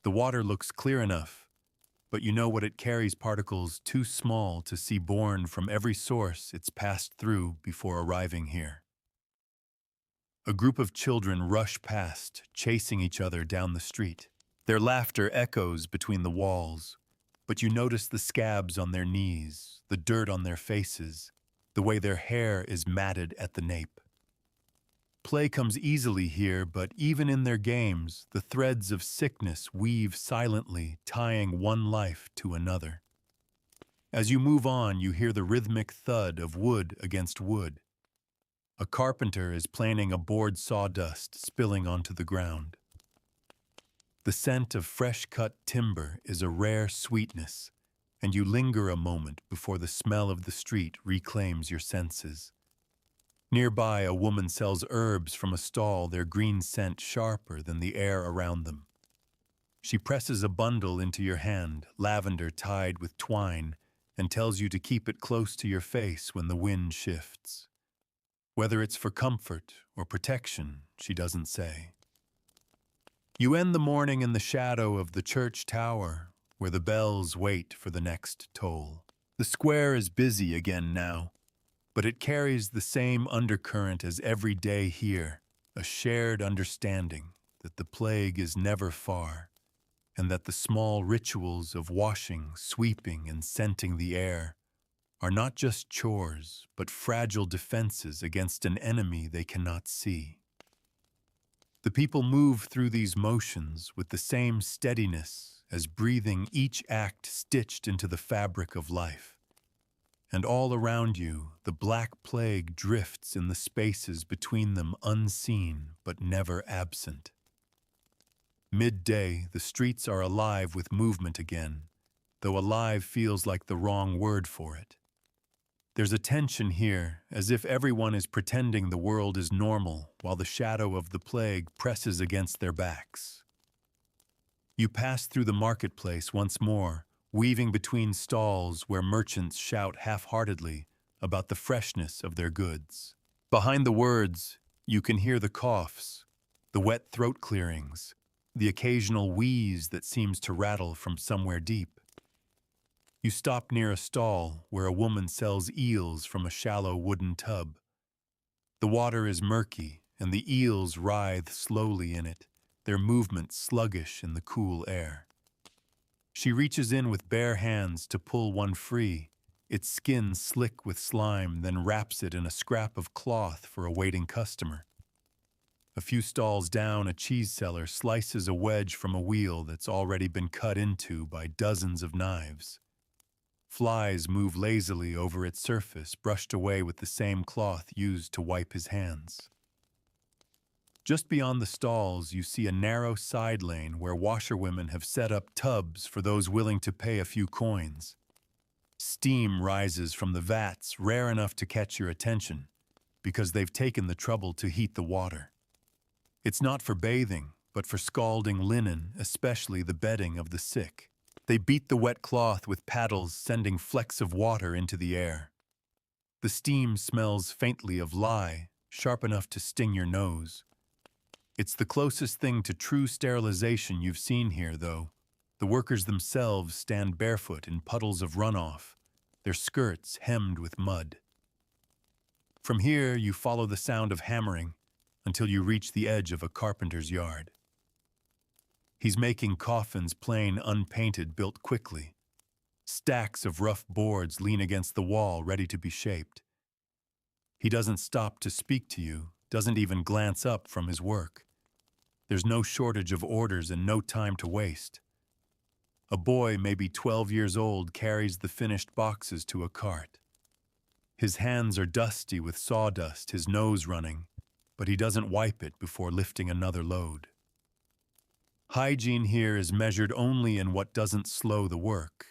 The water looks clear enough, but you know what it carries particles too small to see born from every source it's passed through before arriving here. A group of children rush past, chasing each other down the street. Their laughter echoes between the walls, but you notice the scabs on their knees, the dirt on their faces, the way their hair is matted at the nape. Play comes easily here, but even in their games, the threads of sickness weave silently, tying one life to another. As you move on, you hear the rhythmic thud of wood against wood. A carpenter is planing a board sawdust spilling onto the ground. The scent of fresh-cut timber is a rare sweetness, and you linger a moment before the smell of the street reclaims your senses. Nearby, a woman sells herbs from a stall, their green scent sharper than the air around them. She presses a bundle into your hand, lavender tied with twine, and tells you to keep it close to your face when the wind shifts. Whether it's for comfort or protection, she doesn't say. You end the morning in the shadow of the church tower, where the bells wait for the next toll. The square is busy again now, but it carries the same undercurrent as every day here, a shared understanding that the plague is never far, and that the small rituals of washing, sweeping, and scenting the air are not just chores, but fragile defenses against an enemy they cannot see. The people move through these motions with the same steadiness as breathing, each act stitched into the fabric of life. And all around you, the black plague drifts in the spaces between them, unseen but never absent. Midday, the streets are alive with movement again, though alive feels like the wrong word for it. There's a tension here, as if everyone is pretending the world is normal while the shadow of the plague presses against their backs. You pass through the marketplace once more, weaving between stalls where merchants shout half-heartedly about the freshness of their goods. Behind the words, you can hear the coughs, the wet throat clearings, the occasional wheeze that seems to rattle from somewhere deep. You stop near a stall where a woman sells eels from a shallow wooden tub. The water is murky, and the eels writhe slowly in it, their movements sluggish in the cool air. She reaches in with bare hands to pull one free, its skin slick with slime, then wraps it in a scrap of cloth for a waiting customer. A few stalls down, a cheese seller slices a wedge from a wheel that's already been cut into by dozens of knives. Flies move lazily over its surface, brushed away with the same cloth used to wipe his hands. Just beyond the stalls, you see a narrow side lane where washerwomen have set up tubs for those willing to pay a few coins. Steam rises from the vats, rare enough to catch your attention, because they've taken the trouble to heat the water. It's not for bathing, but for scalding linen, especially the bedding of the sick. They beat the wet cloth with paddles, sending flecks of water into the air. The steam smells faintly of lye, sharp enough to sting your nose. It's the closest thing to true sterilization you've seen here, though. The workers themselves stand barefoot in puddles of runoff, their skirts hemmed with mud. From here, you follow the sound of hammering until you reach the edge of a carpenter's yard. He's making coffins, plain, unpainted, built quickly. Stacks of rough boards lean against the wall, ready to be shaped. He doesn't stop to speak to you, doesn't even glance up from his work. There's no shortage of orders and no time to waste. A boy, maybe 12 years old, carries the finished boxes to a cart. His hands are dusty with sawdust, his nose running, but he doesn't wipe it before lifting another load. Hygiene here is measured only in what doesn't slow the work.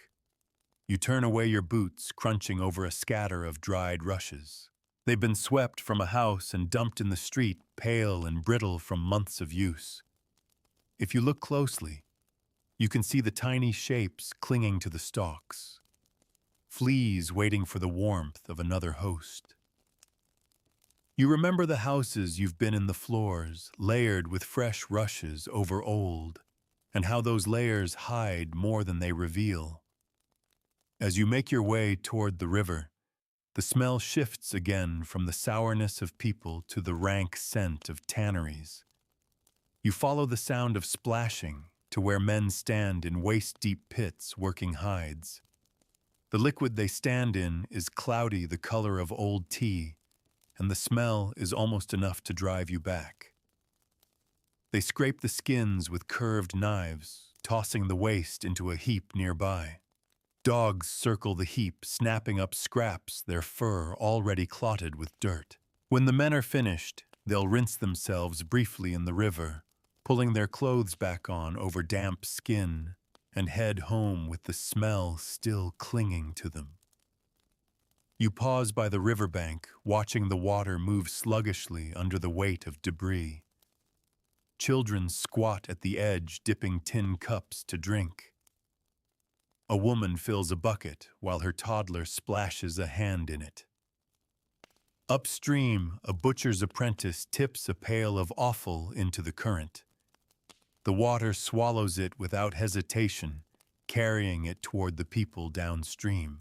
You turn away your boots, crunching over a scatter of dried rushes. They've been swept from a house and dumped in the street, pale and brittle from months of use. If you look closely, you can see the tiny shapes clinging to the stalks. Fleas waiting for the warmth of another host. You remember the houses you've been in, the floors, layered with fresh rushes over old, and how those layers hide more than they reveal. As you make your way toward the river, the smell shifts again from the sourness of people to the rank scent of tanneries. You follow the sound of splashing to where men stand in waist-deep pits working hides. The liquid they stand in is cloudy, the color of old tea, and the smell is almost enough to drive you back. They scrape the skins with curved knives, tossing the waste into a heap nearby. Dogs circle the heap, snapping up scraps, their fur already clotted with dirt. When the men are finished, they'll rinse themselves briefly in the river, pulling their clothes back on over damp skin, and head home with the smell still clinging to them. You pause by the riverbank, watching the water move sluggishly under the weight of debris. Children squat at the edge, dipping tin cups to drink. A woman fills a bucket while her toddler splashes a hand in it. Upstream, a butcher's apprentice tips a pail of offal into the current. The water swallows it without hesitation, carrying it toward the people downstream.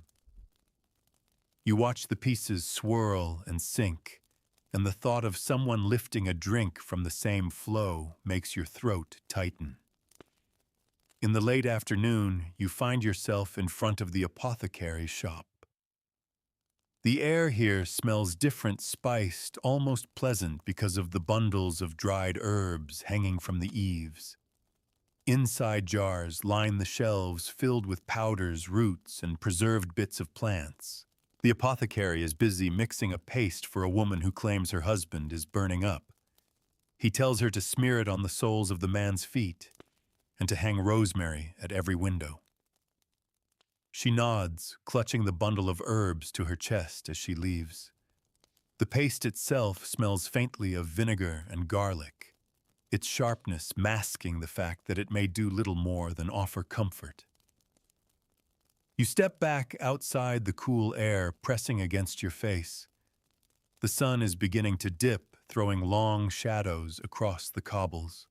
You watch the pieces swirl and sink, and the thought of someone lifting a drink from the same flow makes your throat tighten. In the late afternoon, you find yourself in front of the apothecary's shop. The air here smells different, spiced, almost pleasant because of the bundles of dried herbs hanging from the eaves. Inside jars line the shelves filled with powders, roots, and preserved bits of plants. The apothecary is busy mixing a paste for a woman who claims her husband is burning up. He tells her to smear it on the soles of the man's feet and to hang rosemary at every window. She nods, clutching the bundle of herbs to her chest as she leaves. The paste itself smells faintly of vinegar and garlic, its sharpness masking the fact that it may do little more than offer comfort. You step back outside the cool air pressing against your face. The sun is beginning to dip, throwing long shadows across the cobbles.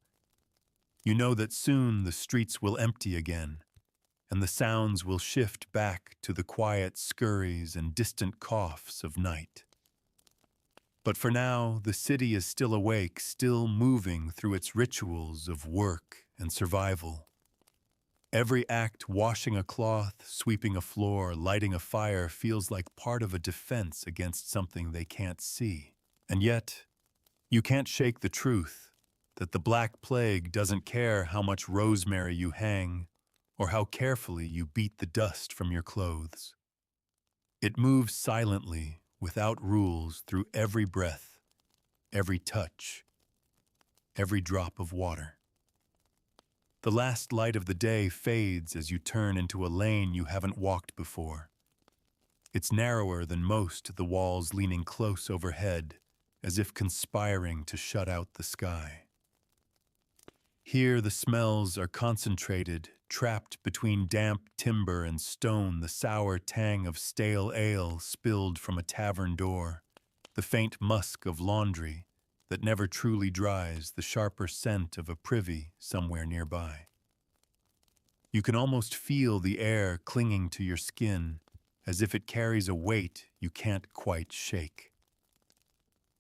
You know that soon the streets will empty again, and the sounds will shift back to the quiet scurries and distant coughs of night. But for now, the city is still awake, still moving through its rituals of work and survival. Every act, washing a cloth, sweeping a floor, lighting a fire, feels like part of a defense against something they can't see. And yet, you can't shake the truth that the Black Plague doesn't care how much rosemary you hang or how carefully you beat the dust from your clothes. It moves silently, without rules, through every breath, every touch, every drop of water. The last light of the day fades as you turn into a lane you haven't walked before. It's narrower than most, the walls leaning close overhead, as if conspiring to shut out the sky. Here the smells are concentrated, trapped between damp timber and stone, the sour tang of stale ale spilled from a tavern door, the faint musk of laundry that never truly dries, the sharper scent of a privy somewhere nearby. You can almost feel the air clinging to your skin, as if it carries a weight you can't quite shake.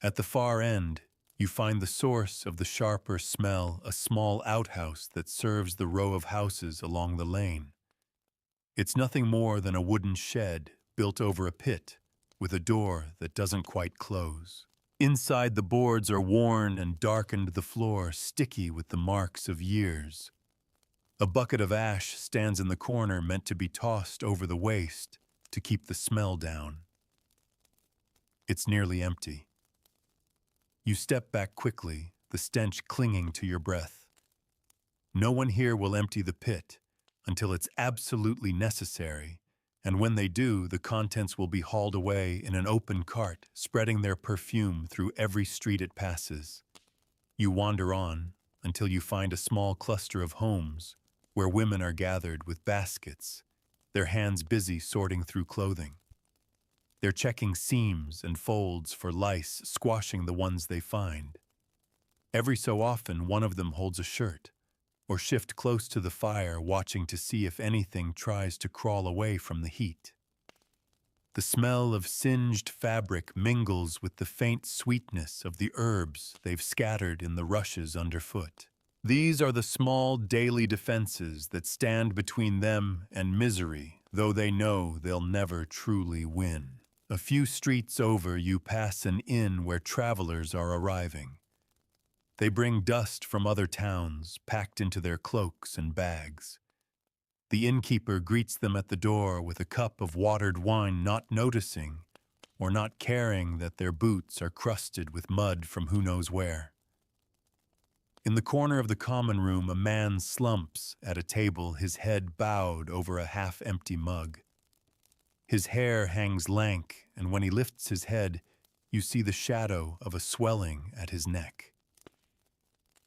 At the far end, you find the source of the sharper smell, a small outhouse that serves the row of houses along the lane. It's nothing more than a wooden shed built over a pit, with a door that doesn't quite close. Inside, the boards are worn and darkened, the floor sticky with the marks of years. A bucket of ash stands in the corner, meant to be tossed over the waste to keep the smell down. It's nearly empty. You step back quickly, the stench clinging to your breath. No one here will empty the pit until it's absolutely necessary, and when they do, the contents will be hauled away in an open cart, spreading their perfume through every street it passes. You wander on until you find a small cluster of homes where women are gathered with baskets, their hands busy sorting through clothing. They're checking seams and folds for lice, squashing the ones they find. Every so often, one of them holds a shirt, or shift close to the fire, watching to see if anything tries to crawl away from the heat. The smell of singed fabric mingles with the faint sweetness of the herbs they've scattered in the rushes underfoot. These are the small daily defenses that stand between them and misery, though they know they'll never truly win. A few streets over, you pass an inn where travelers are arriving. They bring dust from other towns, packed into their cloaks and bags. The innkeeper greets them at the door with a cup of watered wine, not noticing or not caring that their boots are crusted with mud from who knows where. In the corner of the common room, a man slumps at a table, his head bowed over a half-empty mug. His hair hangs lank, and when he lifts his head, you see the shadow of a swelling at his neck.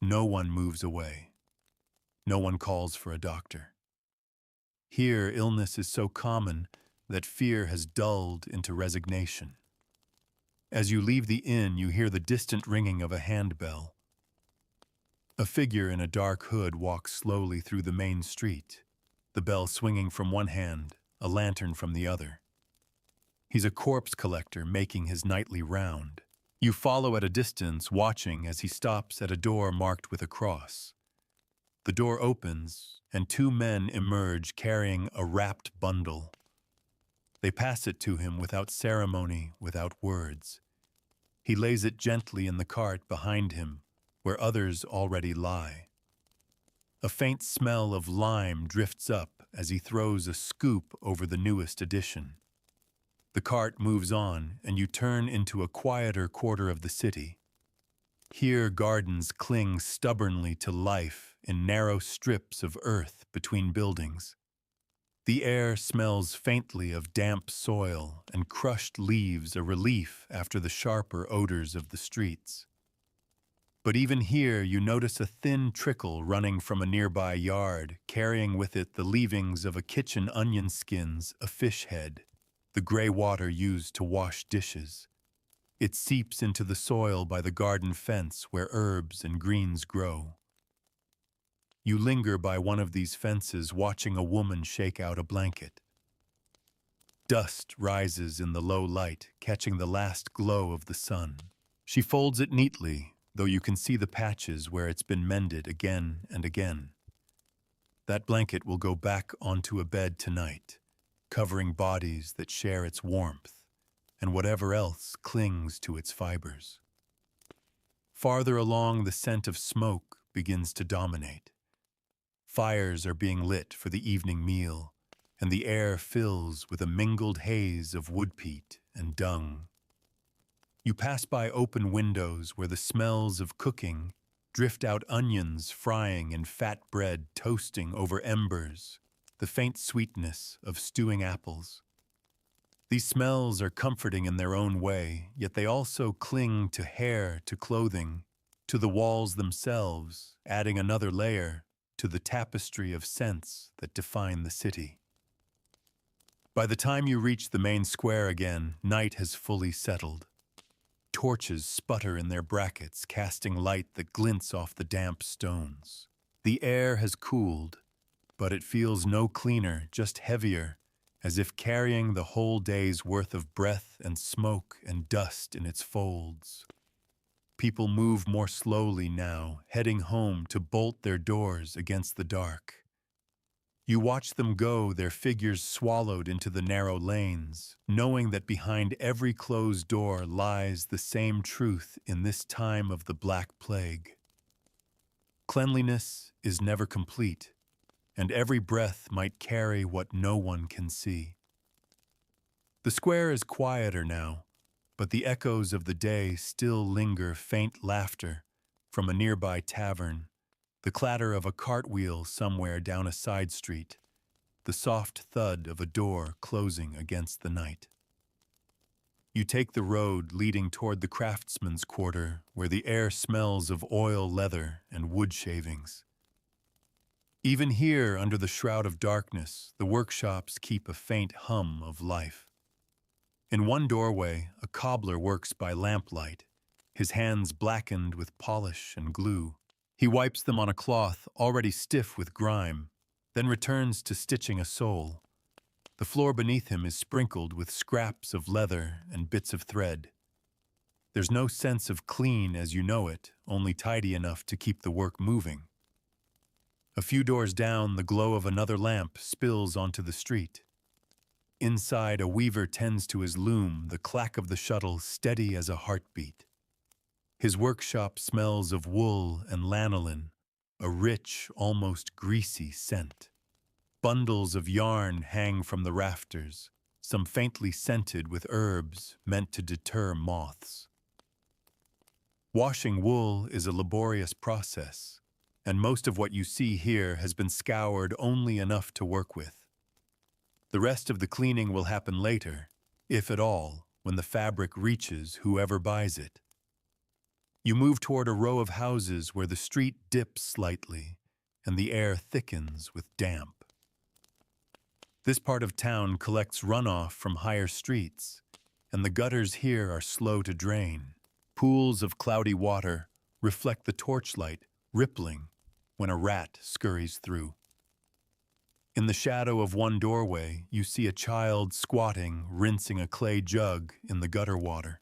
No one moves away. No one calls for a doctor. Here, illness is so common that fear has dulled into resignation. As you leave the inn, you hear the distant ringing of a handbell. A figure in a dark hood walks slowly through the main street, the bell swinging from one hand, a lantern from the other. He's a corpse collector making his nightly round. You follow at a distance, watching as he stops at a door marked with a cross. The door opens, and two men emerge carrying a wrapped bundle. They pass it to him without ceremony, without words. He lays it gently in the cart behind him, where others already lie. A faint smell of lime drifts up as he throws a scoop over the newest edition. The cart moves on, and you turn into a quieter quarter of the city. Here gardens cling stubbornly to life in narrow strips of earth between buildings. The air smells faintly of damp soil and crushed leaves, a relief after the sharper odors of the streets. But even here you notice a thin trickle running from a nearby yard, carrying with it the leavings of a kitchen onion skins, a fish head, the gray water used to wash dishes. It seeps into the soil by the garden fence where herbs and greens grow. You linger by one of these fences, watching a woman shake out a blanket. Dust rises in the low light, catching the last glow of the sun. She folds it neatly, though you can see the patches where it's been mended again and again. That blanket will go back onto a bed tonight, covering bodies that share its warmth and whatever else clings to its fibers. Farther along, the scent of smoke begins to dominate. Fires are being lit for the evening meal, and the air fills with a mingled haze of wood peat and dung. You pass by open windows where the smells of cooking drift out, onions frying and fat bread toasting over embers, the faint sweetness of stewing apples. These smells are comforting in their own way, yet they also cling to hair, to clothing, to the walls themselves, adding another layer to the tapestry of scents that define the city. By the time you reach the main square again, night has fully settled. Torches sputter in their brackets, casting light that glints off the damp stones. The air has cooled, but it feels no cleaner, just heavier, as if carrying the whole day's worth of breath and smoke and dust in its folds. People move more slowly now, heading home to bolt their doors against the dark. You watch them go, their figures swallowed into the narrow lanes, knowing that behind every closed door lies the same truth in this time of the Black Plague. Cleanliness is never complete, and every breath might carry what no one can see. The square is quieter now, but the echoes of the day still linger, faint laughter from a nearby tavern, the clatter of a cartwheel somewhere down a side street, the soft thud of a door closing against the night. You take the road leading toward the craftsman's quarter, where the air smells of oil, leather, and wood shavings. Even here, under the shroud of darkness, the workshops keep a faint hum of life. In one doorway, a cobbler works by lamplight, his hands blackened with polish and glue. He wipes them on a cloth already stiff with grime, then returns to stitching a sole. The floor beneath him is sprinkled with scraps of leather and bits of thread. There's no sense of clean as you know it, only tidy enough to keep the work moving. A few doors down, the glow of another lamp spills onto the street. Inside, a weaver tends to his loom, the clack of the shuttle steady as a heartbeat. His workshop smells of wool and lanolin, a rich, almost greasy scent. Bundles of yarn hang from the rafters, some faintly scented with herbs meant to deter moths. Washing wool is a laborious process, and most of what you see here has been scoured only enough to work with. The rest of the cleaning will happen later, if at all, when the fabric reaches whoever buys it. You move toward a row of houses where the street dips slightly, and the air thickens with damp. This part of town collects runoff from higher streets, and the gutters here are slow to drain. Pools of cloudy water reflect the torchlight, rippling when a rat scurries through. In the shadow of one doorway, you see a child squatting, rinsing a clay jug in the gutter water.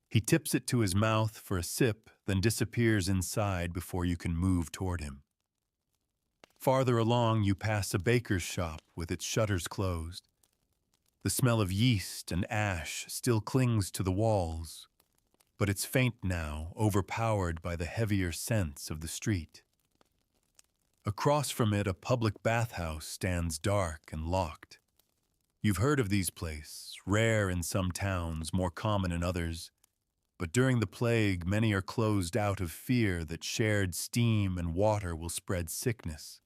He tips it to his mouth for a sip, then disappears inside before you can move toward him. Farther along, you pass a baker's shop with its shutters closed. The smell of yeast and ash still clings to the walls, but it's faint now, overpowered by the heavier scents of the street. Across from it, a public bathhouse stands dark and locked. You've heard of these places, rare in some towns, more common in others, but during the plague, many are closed out of fear that shared steam and water will spread sickness.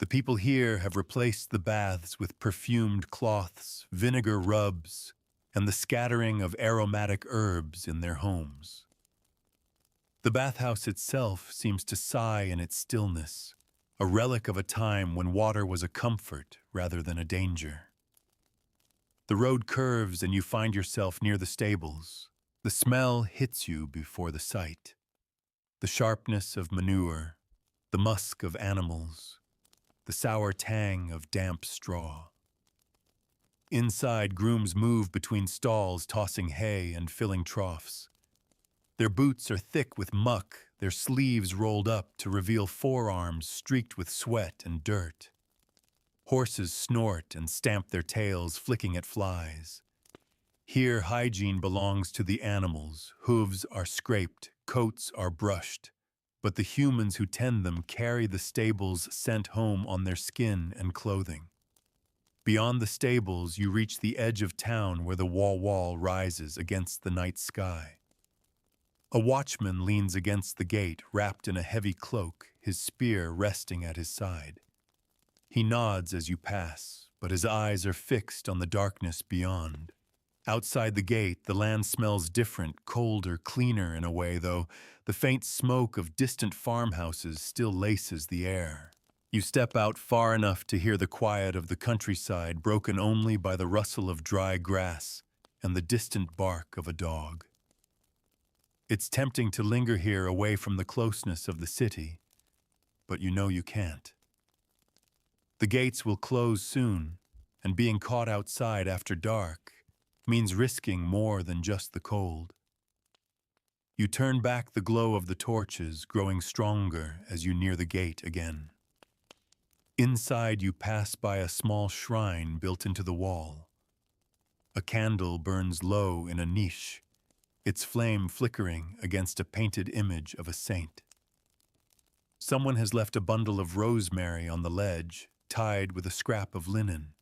The people here have replaced the baths with perfumed cloths, vinegar rubs, and the scattering of aromatic herbs in their homes. The bathhouse itself seems to sigh in its stillness, a relic of a time when water was a comfort rather than a danger. The road curves and you find yourself near the stables. The smell hits you before the sight. The sharpness of manure, the musk of animals, the sour tang of damp straw. Inside, grooms move between stalls, tossing hay and filling troughs. Their boots are thick with muck, their sleeves rolled up to reveal forearms streaked with sweat and dirt. Horses snort and stamp their tails, flicking at flies. Here, hygiene belongs to the animals. Hooves are scraped, coats are brushed, but the humans who tend them carry the stable's scent home on their skin and clothing. Beyond the stables, you reach the edge of town where the wall rises against the night sky. A watchman leans against the gate, wrapped in a heavy cloak, his spear resting at his side. He nods as you pass, but his eyes are fixed on the darkness beyond. Outside the gate, the land smells different, colder, cleaner in a way, though the faint smoke of distant farmhouses still laces the air. You step out far enough to hear the quiet of the countryside, broken only by the rustle of dry grass and the distant bark of a dog. It's tempting to linger here away from the closeness of the city, but you know you can't. The gates will close soon, and being caught outside after dark means risking more than just the cold. You turn back the glow of the torches, growing stronger as you near the gate again. Inside, you pass by a small shrine built into the wall. A candle burns low in a niche, its flame flickering against a painted image of a saint. Someone has left a bundle of rosemary on the ledge, tied with a scrap of linen.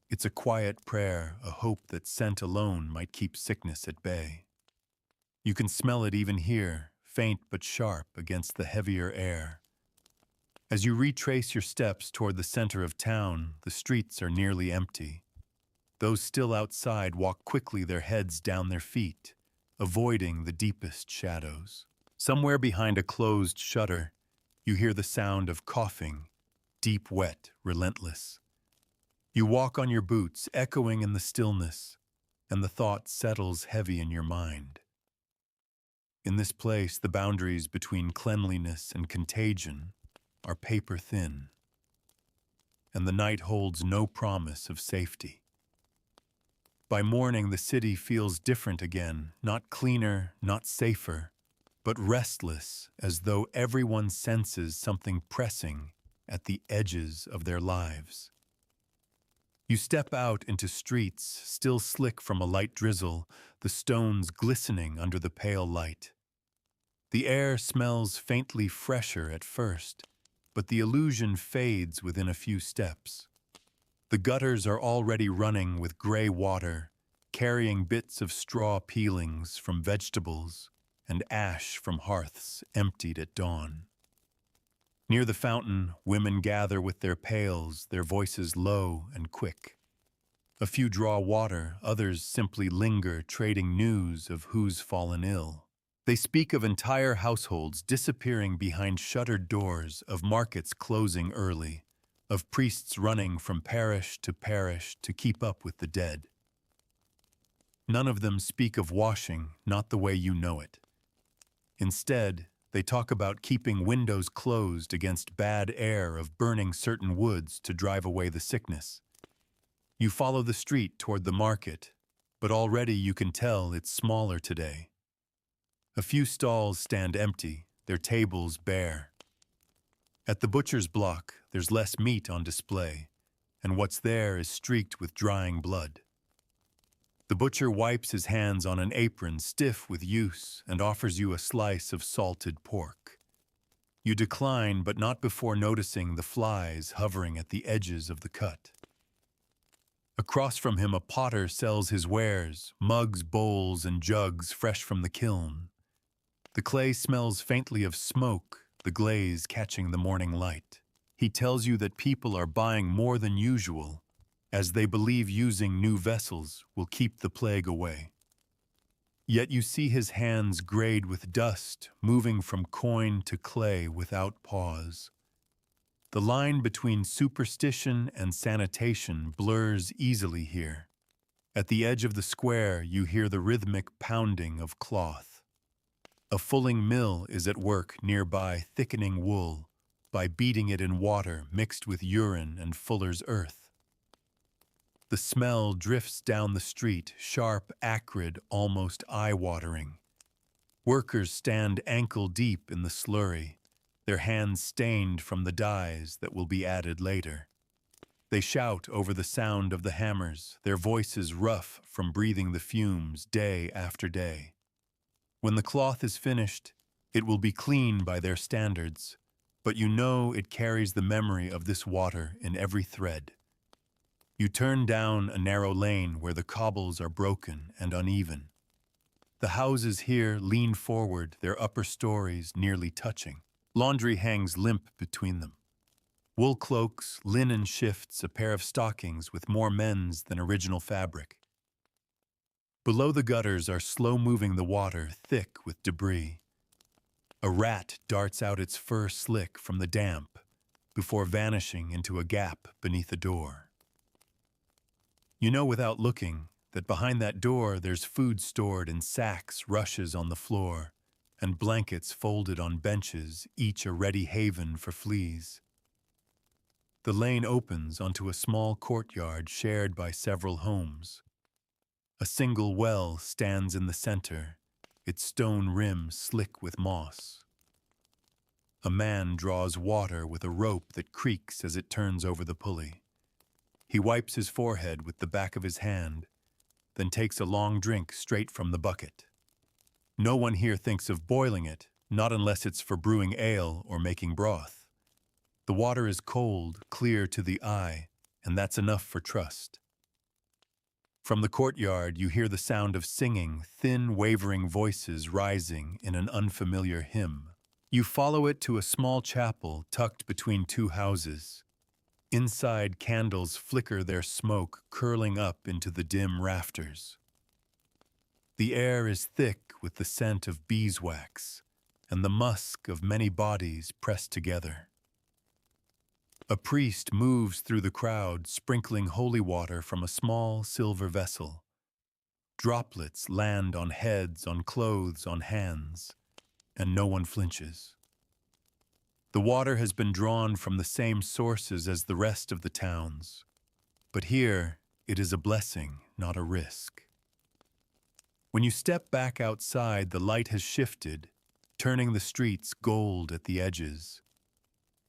It's a quiet prayer, a hope that scent alone might keep sickness at bay. You can smell it even here, faint but sharp against the heavier air. As you retrace your steps toward the center of town, the streets are nearly empty. Those still outside walk quickly, their heads down their feet, avoiding the deepest shadows. Somewhere behind a closed shutter, you hear the sound of coughing, deep, wet, relentless. You walk on your boots, echoing in the stillness, and the thought settles heavy in your mind. In this place, the boundaries between cleanliness and contagion are paper thin, and the night holds no promise of safety. By morning, the city feels different again, not cleaner, not safer, but restless, as though everyone senses something pressing at the edges of their lives. You step out into streets, still slick from a light drizzle, the stones glistening under the pale light. The air smells faintly fresher at first, but the illusion fades within a few steps. The gutters are already running with gray water, carrying bits of straw peelings from vegetables and ash from hearths emptied at dawn. Near the fountain, women gather with their pails, their voices low and quick. A few draw water, others simply linger, trading news of who's fallen ill. They speak of entire households disappearing behind shuttered doors, of markets closing early, of priests running from parish to keep up with the dead. None of them speak of washing, not the way you know it. Instead, they talk about keeping windows closed against bad air, of burning certain woods to drive away the sickness. You follow the street toward the market, but already you can tell it's smaller today. A few stalls stand empty, their tables bare. At the butcher's block, there's less meat on display, and what's there is streaked with drying blood. The butcher wipes his hands on an apron stiff with use and offers you a slice of salted pork. You decline, but not before noticing the flies hovering at the edges of the cut. Across from him, a potter sells his wares, mugs, bowls, and jugs fresh from the kiln. The clay smells faintly of smoke, the glaze catching the morning light. He tells you that people are buying more than usual, as they believe using new vessels will keep the plague away. Yet you see his hands grayed with dust, moving from coin to clay without pause. The line between superstition and sanitation blurs easily here. At the edge of the square, you hear the rhythmic pounding of cloth. A fulling mill is at work nearby, thickening wool by beating it in water mixed with urine and fuller's earth. The smell drifts down the street, sharp, acrid, almost eye-watering. Workers stand ankle-deep in the slurry, their hands stained from the dyes that will be added later. They shout over the sound of the hammers, their voices rough from breathing the fumes day after day. When the cloth is finished, it will be clean by their standards, but you know it carries the memory of this water in every thread. You turn down a narrow lane where the cobbles are broken and uneven. The houses here lean forward, their upper stories nearly touching. Laundry hangs limp between them. Wool cloaks, linen shifts, a pair of stockings with more men's than original fabric. Below the gutters are slow-moving the water, thick with debris. A rat darts out its fur slick from the damp before vanishing into a gap beneath a door. You know without looking that behind that door there's food stored in sacks, rushes on the floor, and blankets folded on benches, each a ready haven for fleas. The lane opens onto a small courtyard shared by several homes. A single well stands in the center, its stone rim slick with moss. A man draws water with a rope that creaks as it turns over the pulley. He wipes his forehead with the back of his hand, then takes a long drink straight from the bucket. No one here thinks of boiling it, not unless it's for brewing ale or making broth. The water is cold, clear to the eye, and that's enough for trust. From the courtyard, you hear the sound of singing, thin, wavering voices rising in an unfamiliar hymn. You follow it to a small chapel tucked between two houses. Inside, candles flicker their smoke, curling up into the dim rafters. The air is thick with the scent of beeswax and the musk of many bodies pressed together. A priest moves through the crowd, sprinkling holy water from a small silver vessel. Droplets land on heads, on clothes, on hands, and no one flinches. The water has been drawn from the same sources as the rest of the towns, but here it is a blessing, not a risk. When you step back outside, the light has shifted, turning the streets gold at the edges.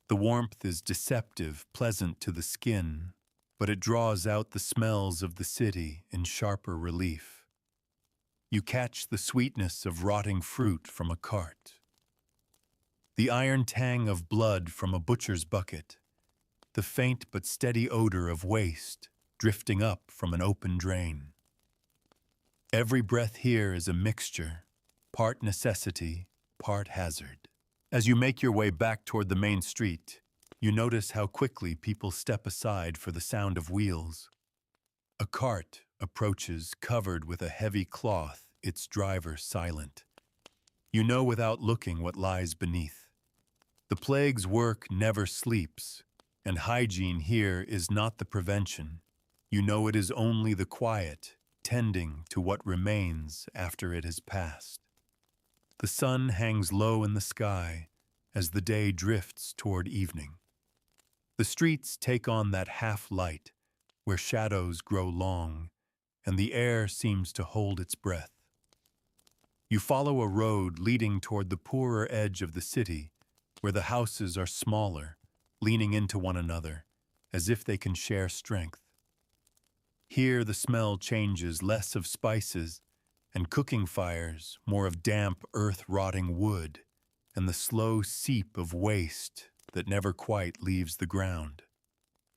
The warmth is deceptive, pleasant to the skin, but it draws out the smells of the city in sharper relief. You catch the sweetness of rotting fruit from a cart, the iron tang of blood from a butcher's bucket, the faint but steady odor of waste drifting up from an open drain. Every breath here is a mixture, part necessity, part hazard. As you make your way back toward the main street, you notice how quickly people step aside for the sound of wheels. A cart approaches, covered with a heavy cloth, its driver silent. You know without looking what lies beneath. The plague's work never sleeps, and hygiene here is not the prevention. You know it is only the quiet, tending to what remains after it has passed. The sun hangs low in the sky as the day drifts toward evening. The streets take on that half-light where shadows grow long and the air seems to hold its breath. You follow a road leading toward the poorer edge of the city where the houses are smaller, leaning into one another, as if they can share strength. Here the smell changes, less of spices and cooking fires, more of damp, earth-rotting wood, and the slow seep of waste that never quite leaves the ground.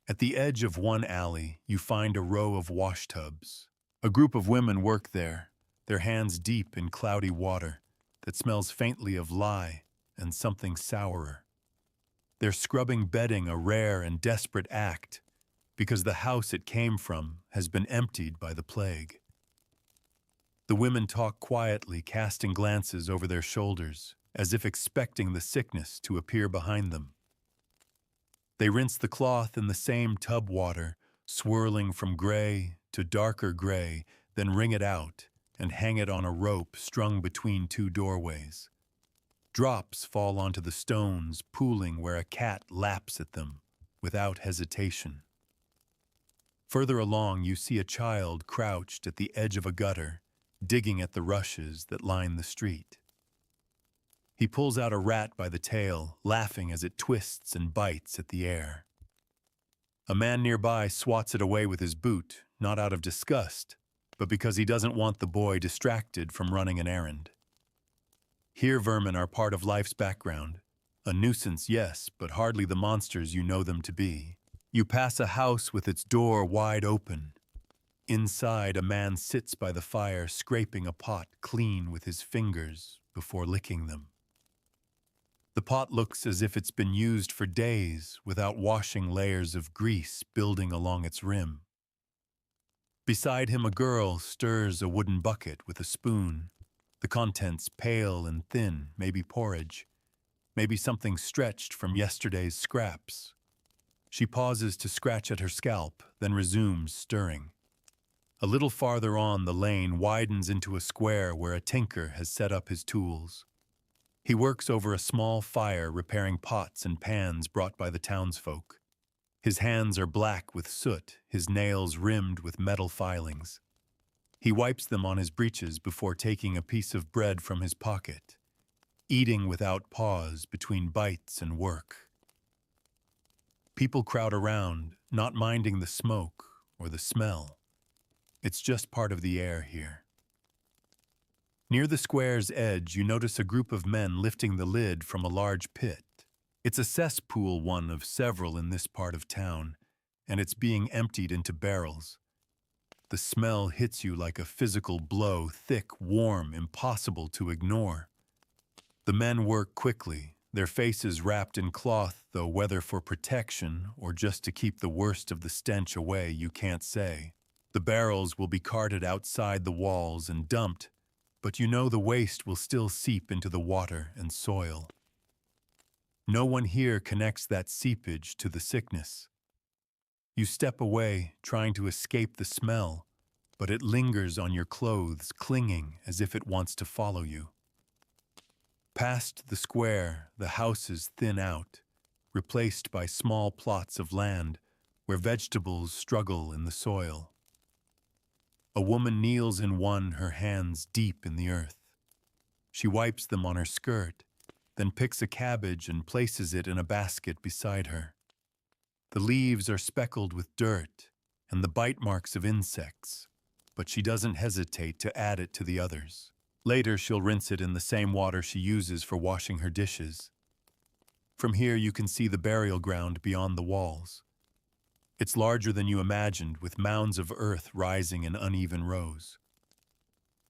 At the edge of one alley, you find a row of washtubs. A group of women work there, their hands deep in cloudy water that smells faintly of lye and something sourer. They're scrubbing bedding, a rare and desperate act, because the house it came from has been emptied by the plague. The women talk quietly, casting glances over their shoulders, as if expecting the sickness to appear behind them. They rinse the cloth in the same tub water, swirling from gray to darker gray, then wring it out and hang it on a rope strung between two doorways. Drops fall onto the stones, pooling where a cat laps at them without hesitation. Further along, you see a child crouched at the edge of a gutter, digging at the rushes that line the street. He pulls out a rat by the tail, laughing as it twists and bites at the air. A man nearby swats it away with his boot, not out of disgust, but because he doesn't want the boy distracted from running an errand. Here vermin are part of life's background. A nuisance, yes, but hardly the monsters you know them to be. You pass a house with its door wide open. Inside, a man sits by the fire, scraping a pot clean with his fingers before licking them. The pot looks as if it's been used for days without washing, layers of grease building along its rim. Beside him, a girl stirs a wooden bucket with a spoon, the contents pale and thin, maybe porridge, maybe something stretched from yesterday's scraps. She pauses to scratch at her scalp, then resumes stirring. A little farther on, the lane widens into a square where a tinker has set up his tools. He works over a small fire, repairing pots and pans brought by the townsfolk. His hands are black with soot, his nails rimmed with metal filings. He wipes them on his breeches before taking a piece of bread from his pocket, eating without pause between bites and work. People crowd around, not minding the smoke or the smell. It's just part of the air here. Near the square's edge, you notice a group of men lifting the lid from a large pit. It's a cesspool, one of several in this part of town, and it's being emptied into barrels. The smell hits you like a physical blow, thick, warm, impossible to ignore. The men work quickly, their faces wrapped in cloth, though whether for protection or just to keep the worst of the stench away, you can't say. The barrels will be carted outside the walls and dumped, but you know the waste will still seep into the water and soil. No one here connects that seepage to the sickness. You step away, trying to escape the smell, but it lingers on your clothes, clinging as if it wants to follow you. Past the square, the houses thin out, replaced by small plots of land where vegetables struggle in the soil. A woman kneels in one, her hands deep in the earth. She wipes them on her skirt, then picks a cabbage and places it in a basket beside her. The leaves are speckled with dirt and the bite marks of insects, but she doesn't hesitate to add it to the others. Later, she'll rinse it in the same water she uses for washing her dishes. From here, you can see the burial ground beyond the walls. It's larger than you imagined, with mounds of earth rising in uneven rows.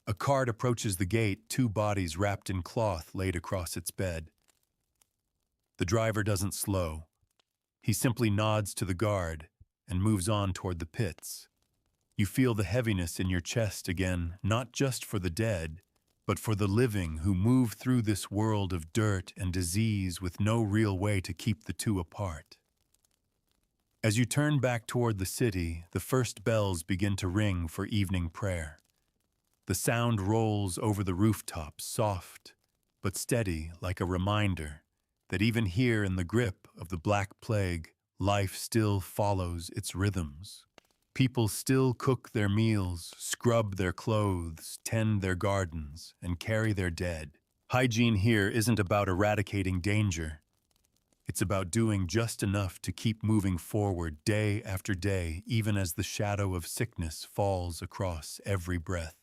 A cart approaches the gate, two bodies wrapped in cloth laid across its bed. The driver doesn't slow. He simply nods to the guard and moves on toward the pits. You feel the heaviness in your chest again, not just for the dead, but for the living who move through this world of dirt and disease with no real way to keep the two apart. As you turn back toward the city, the first bells begin to ring for evening prayer. The sound rolls over the rooftops, soft but steady, like a reminder that even here in the grip of the Black Plague, life still follows its rhythms. People still cook their meals, scrub their clothes, tend their gardens, and carry their dead. Hygiene here isn't about eradicating danger. It's about doing just enough to keep moving forward day after day, even as the shadow of sickness falls across every breath.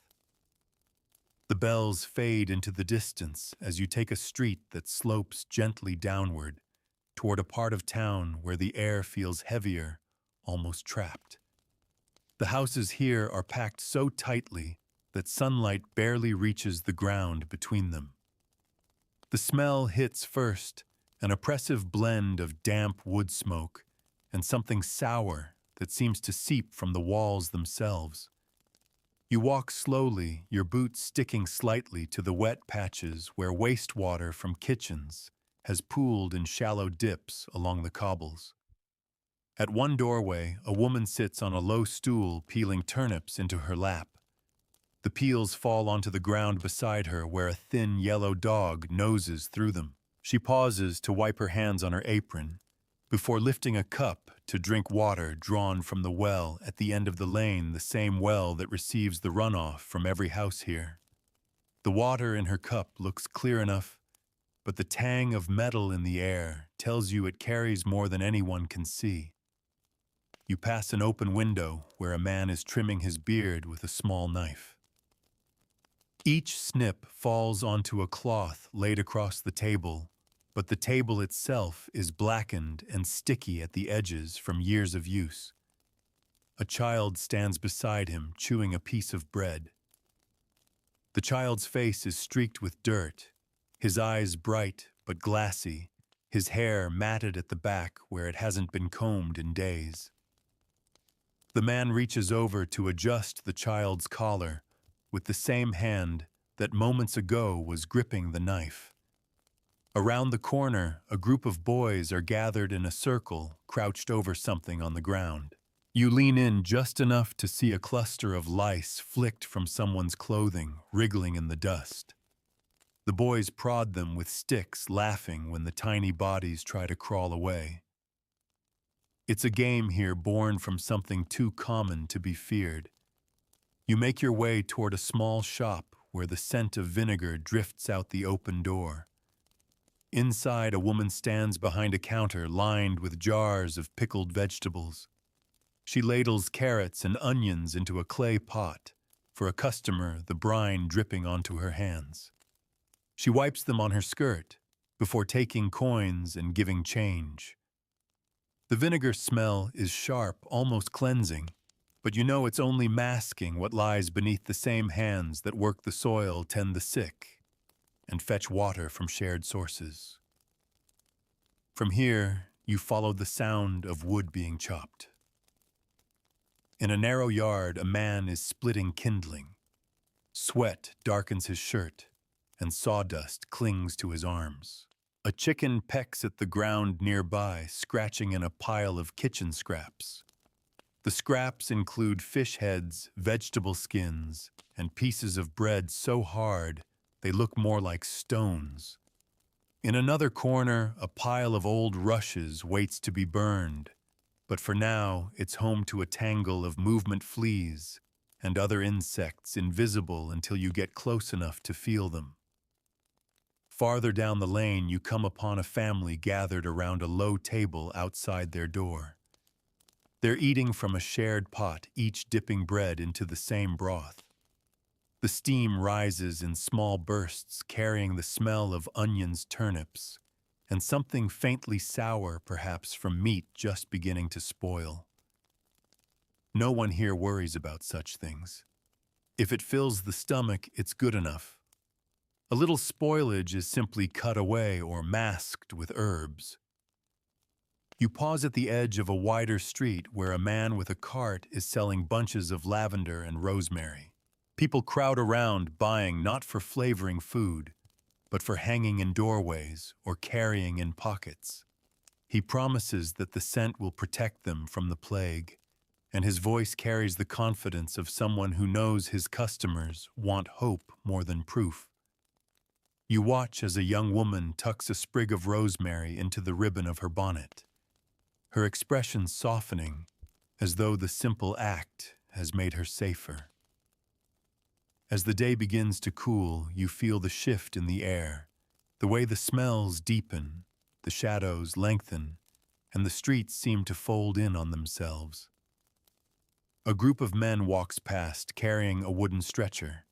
The bells fade into the distance as you take a street that slopes gently downward toward a part of town where the air feels heavier, almost trapped. The houses here are packed so tightly that sunlight barely reaches the ground between them. The smell hits first, an oppressive blend of damp wood smoke and something sour that seems to seep from the walls themselves. You walk slowly, your boots sticking slightly to the wet patches where wastewater from kitchens has pooled in shallow dips along the cobbles. At one doorway, a woman sits on a low stool peeling turnips into her lap. The peels fall onto the ground beside her where a thin yellow dog noses through them. She pauses to wipe her hands on her apron before lifting a cup to drink water drawn from the well at the end of the lane, the same well that receives the runoff from every house here. The water in her cup looks clear enough, but the tang of metal in the air tells you it carries more than anyone can see. You pass an open window where a man is trimming his beard with a small knife. Each snip falls onto a cloth laid across the table, but the table itself is blackened and sticky at the edges from years of use. A child stands beside him, chewing a piece of bread. The child's face is streaked with dirt, his eyes bright but glassy, his hair matted at the back where it hasn't been combed in days. The man reaches over to adjust the child's collar with the same hand that moments ago was gripping the knife. Around the corner, a group of boys are gathered in a circle, crouched over something on the ground. You lean in just enough to see a cluster of lice flicked from someone's clothing, wriggling in the dust. The boys prod them with sticks, laughing when the tiny bodies try to crawl away. It's a game here born from something too common to be feared. You make your way toward a small shop where the scent of vinegar drifts out the open door. Inside, a woman stands behind a counter lined with jars of pickled vegetables. She ladles carrots and onions into a clay pot, for a customer, the brine dripping onto her hands. She wipes them on her skirt before taking coins and giving change. The vinegar smell is sharp, almost cleansing, but you know it's only masking what lies beneath the same hands that work the soil, tend the sick, and fetch water from shared sources. From here, you follow the sound of wood being chopped. In a narrow yard, a man is splitting kindling. Sweat darkens his shirt, and sawdust clings to his arms. A chicken pecks at the ground nearby, scratching in a pile of kitchen scraps. The scraps include fish heads, vegetable skins, and pieces of bread so hard they look more like stones. In another corner, a pile of old rushes waits to be burned, but for now it's home to a tangle of movement fleas and other insects invisible until you get close enough to feel them. Farther down the lane, you come upon a family gathered around a low table outside their door. They're eating from a shared pot, each dipping bread into the same broth. The steam rises in small bursts, carrying the smell of onions, turnips, and something faintly sour, perhaps from meat just beginning to spoil. No one here worries about such things. If it fills the stomach, it's good enough. A little spoilage is simply cut away or masked with herbs. You pause at the edge of a wider street where a man with a cart is selling bunches of lavender and rosemary. People crowd around, buying not for flavoring food, but for hanging in doorways or carrying in pockets. He promises that the scent will protect them from the plague, and his voice carries the confidence of someone who knows his customers want hope more than proof. You watch as a young woman tucks a sprig of rosemary into the ribbon of her bonnet, her expression softening as though the simple act has made her safer. As the day begins to cool, you feel the shift in the air, the way the smells deepen, the shadows lengthen, and the streets seem to fold in on themselves. A group of men walks past, carrying a wooden stretcher.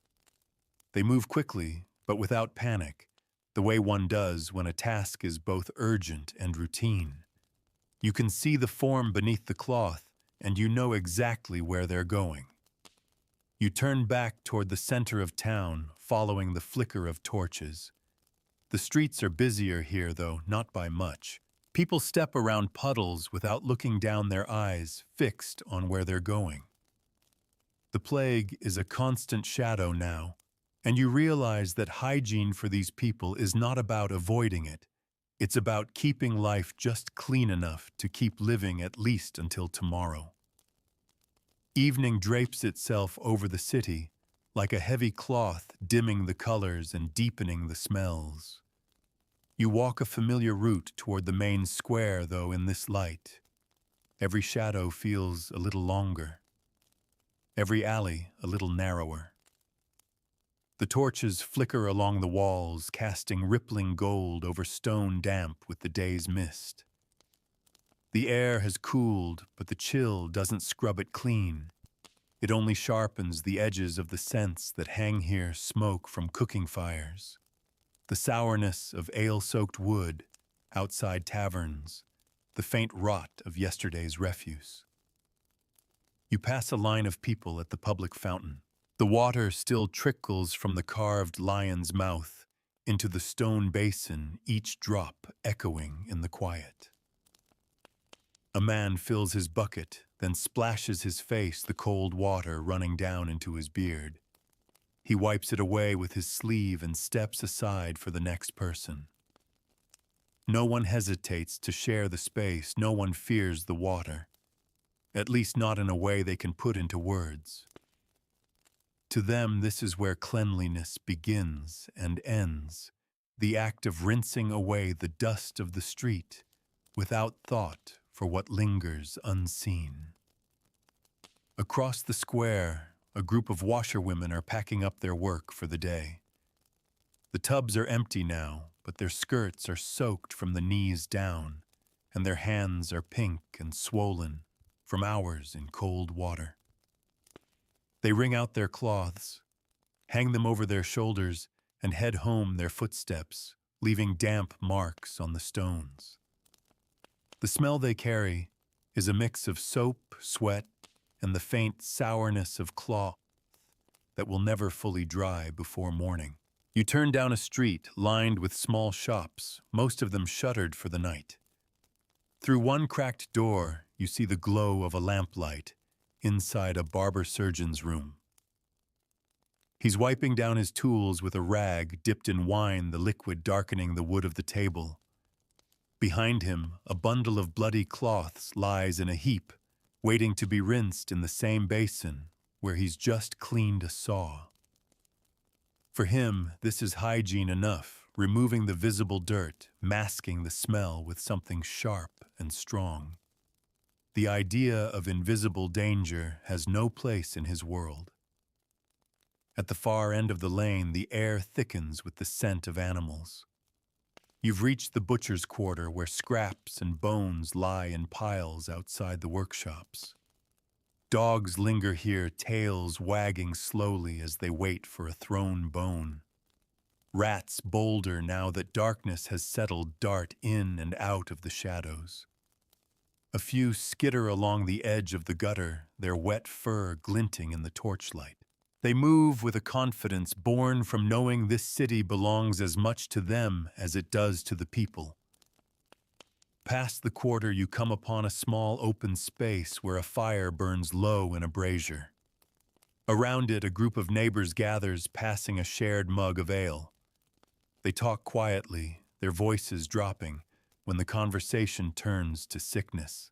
They move quickly, but without panic, the way one does when a task is both urgent and routine. You can see the form beneath the cloth, and you know exactly where they're going. You turn back toward the center of town, following the flicker of torches. The streets are busier here, though, not by much. People step around puddles without looking down, their eyes fixed on where they're going. The plague is a constant shadow now, and you realize that hygiene for these people is not about avoiding it. It's about keeping life just clean enough to keep living at least until tomorrow. Evening drapes itself over the city, like a heavy cloth, dimming the colors and deepening the smells. You walk a familiar route toward the main square, though, in this light. Every shadow feels a little longer. Every alley a little narrower. The torches flicker along the walls, casting rippling gold over stone damp with the day's mist. The air has cooled, but the chill doesn't scrub it clean. It only sharpens the edges of the scents that hang here, smoke from cooking fires. The sourness of ale-soaked wood, outside taverns, the faint rot of yesterday's refuse. You pass a line of people at the public fountain. The water still trickles from the carved lion's mouth into the stone basin, each drop echoing in the quiet. A man fills his bucket, then splashes his face, the cold water running down into his beard. He wipes it away with his sleeve and steps aside for the next person. No one hesitates to share the space, no one fears the water, at least not in a way they can put into words. To them, this is where cleanliness begins and ends, the act of rinsing away the dust of the street without thought for what lingers unseen. Across the square, a group of washerwomen are packing up their work for the day. The tubs are empty now, but their skirts are soaked from the knees down, and their hands are pink and swollen from hours in cold water. They wring out their cloths, hang them over their shoulders, and head home their footsteps, leaving damp marks on the stones. The smell they carry is a mix of soap, sweat, and the faint sourness of cloth that will never fully dry before morning. You turn down a street lined with small shops, most of them shuttered for the night. Through one cracked door, you see the glow of a lamplight inside a barber-surgeon's room. He's wiping down his tools with a rag dipped in wine, the liquid darkening the wood of the table. Behind him, a bundle of bloody cloths lies in a heap, waiting to be rinsed in the same basin where he's just cleaned a saw. For him, this is hygiene enough, removing the visible dirt, masking the smell with something sharp and strong. The idea of invisible danger has no place in his world. At the far end of the lane, the air thickens with the scent of animals. You've reached the butcher's quarter where scraps and bones lie in piles outside the workshops. Dogs linger here, tails wagging slowly as they wait for a thrown bone. Rats, bolder now that darkness has settled, dart in and out of the shadows. A few skitter along the edge of the gutter, their wet fur glinting in the torchlight. They move with a confidence born from knowing this city belongs as much to them as it does to the people. Past the quarter, you come upon a small open space where a fire burns low in a brazier. Around it, a group of neighbors gathers, passing a shared mug of ale. They talk quietly, their voices dropping, when the conversation turns to sickness.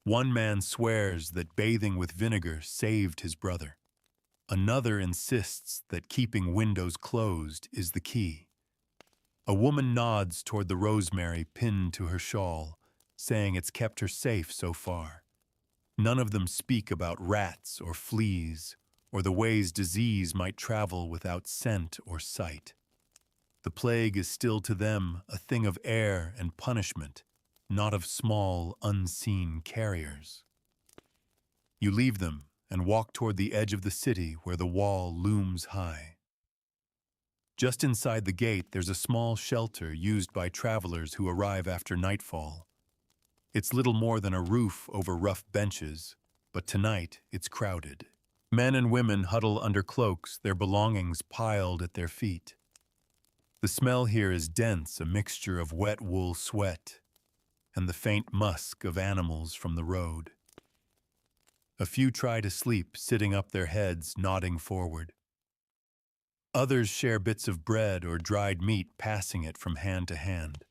One man swears that bathing with vinegar saved his brother. Another insists that keeping windows closed is the key. A woman nods toward the rosemary pinned to her shawl, saying it's kept her safe so far. None of them speak about rats or fleas, or the ways disease might travel without scent or sight. The plague is still to them a thing of air and punishment, not of small, unseen carriers. You leave them and walk toward the edge of the city where the wall looms high. Just inside the gate, there's a small shelter used by travelers who arrive after nightfall. It's little more than a roof over rough benches, but tonight it's crowded. Men and women huddle under cloaks, their belongings piled at their feet. The smell here is dense, a mixture of wet wool sweat and the faint musk of animals from the road. A few try to sleep, sitting up their heads, nodding forward. Others share bits of bread or dried meat, passing it from hand to hand.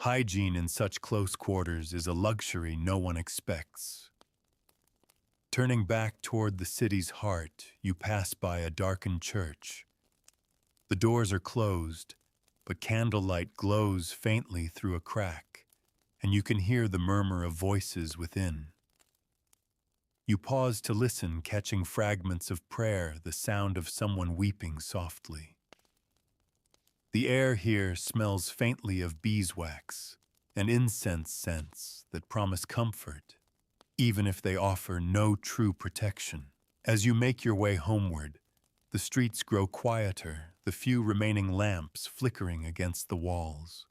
Hygiene in such close quarters is a luxury no one expects. Turning back toward the city's heart, you pass by a darkened church. The doors are closed, but candlelight glows faintly through a crack, and you can hear the murmur of voices within. You pause to listen, catching fragments of prayer, the sound of someone weeping softly. The air here smells faintly of beeswax, an incense scents that promise comfort, even if they offer no true protection. As you make your way homeward, the streets grow quieter, the few remaining lamps flickering against the walls.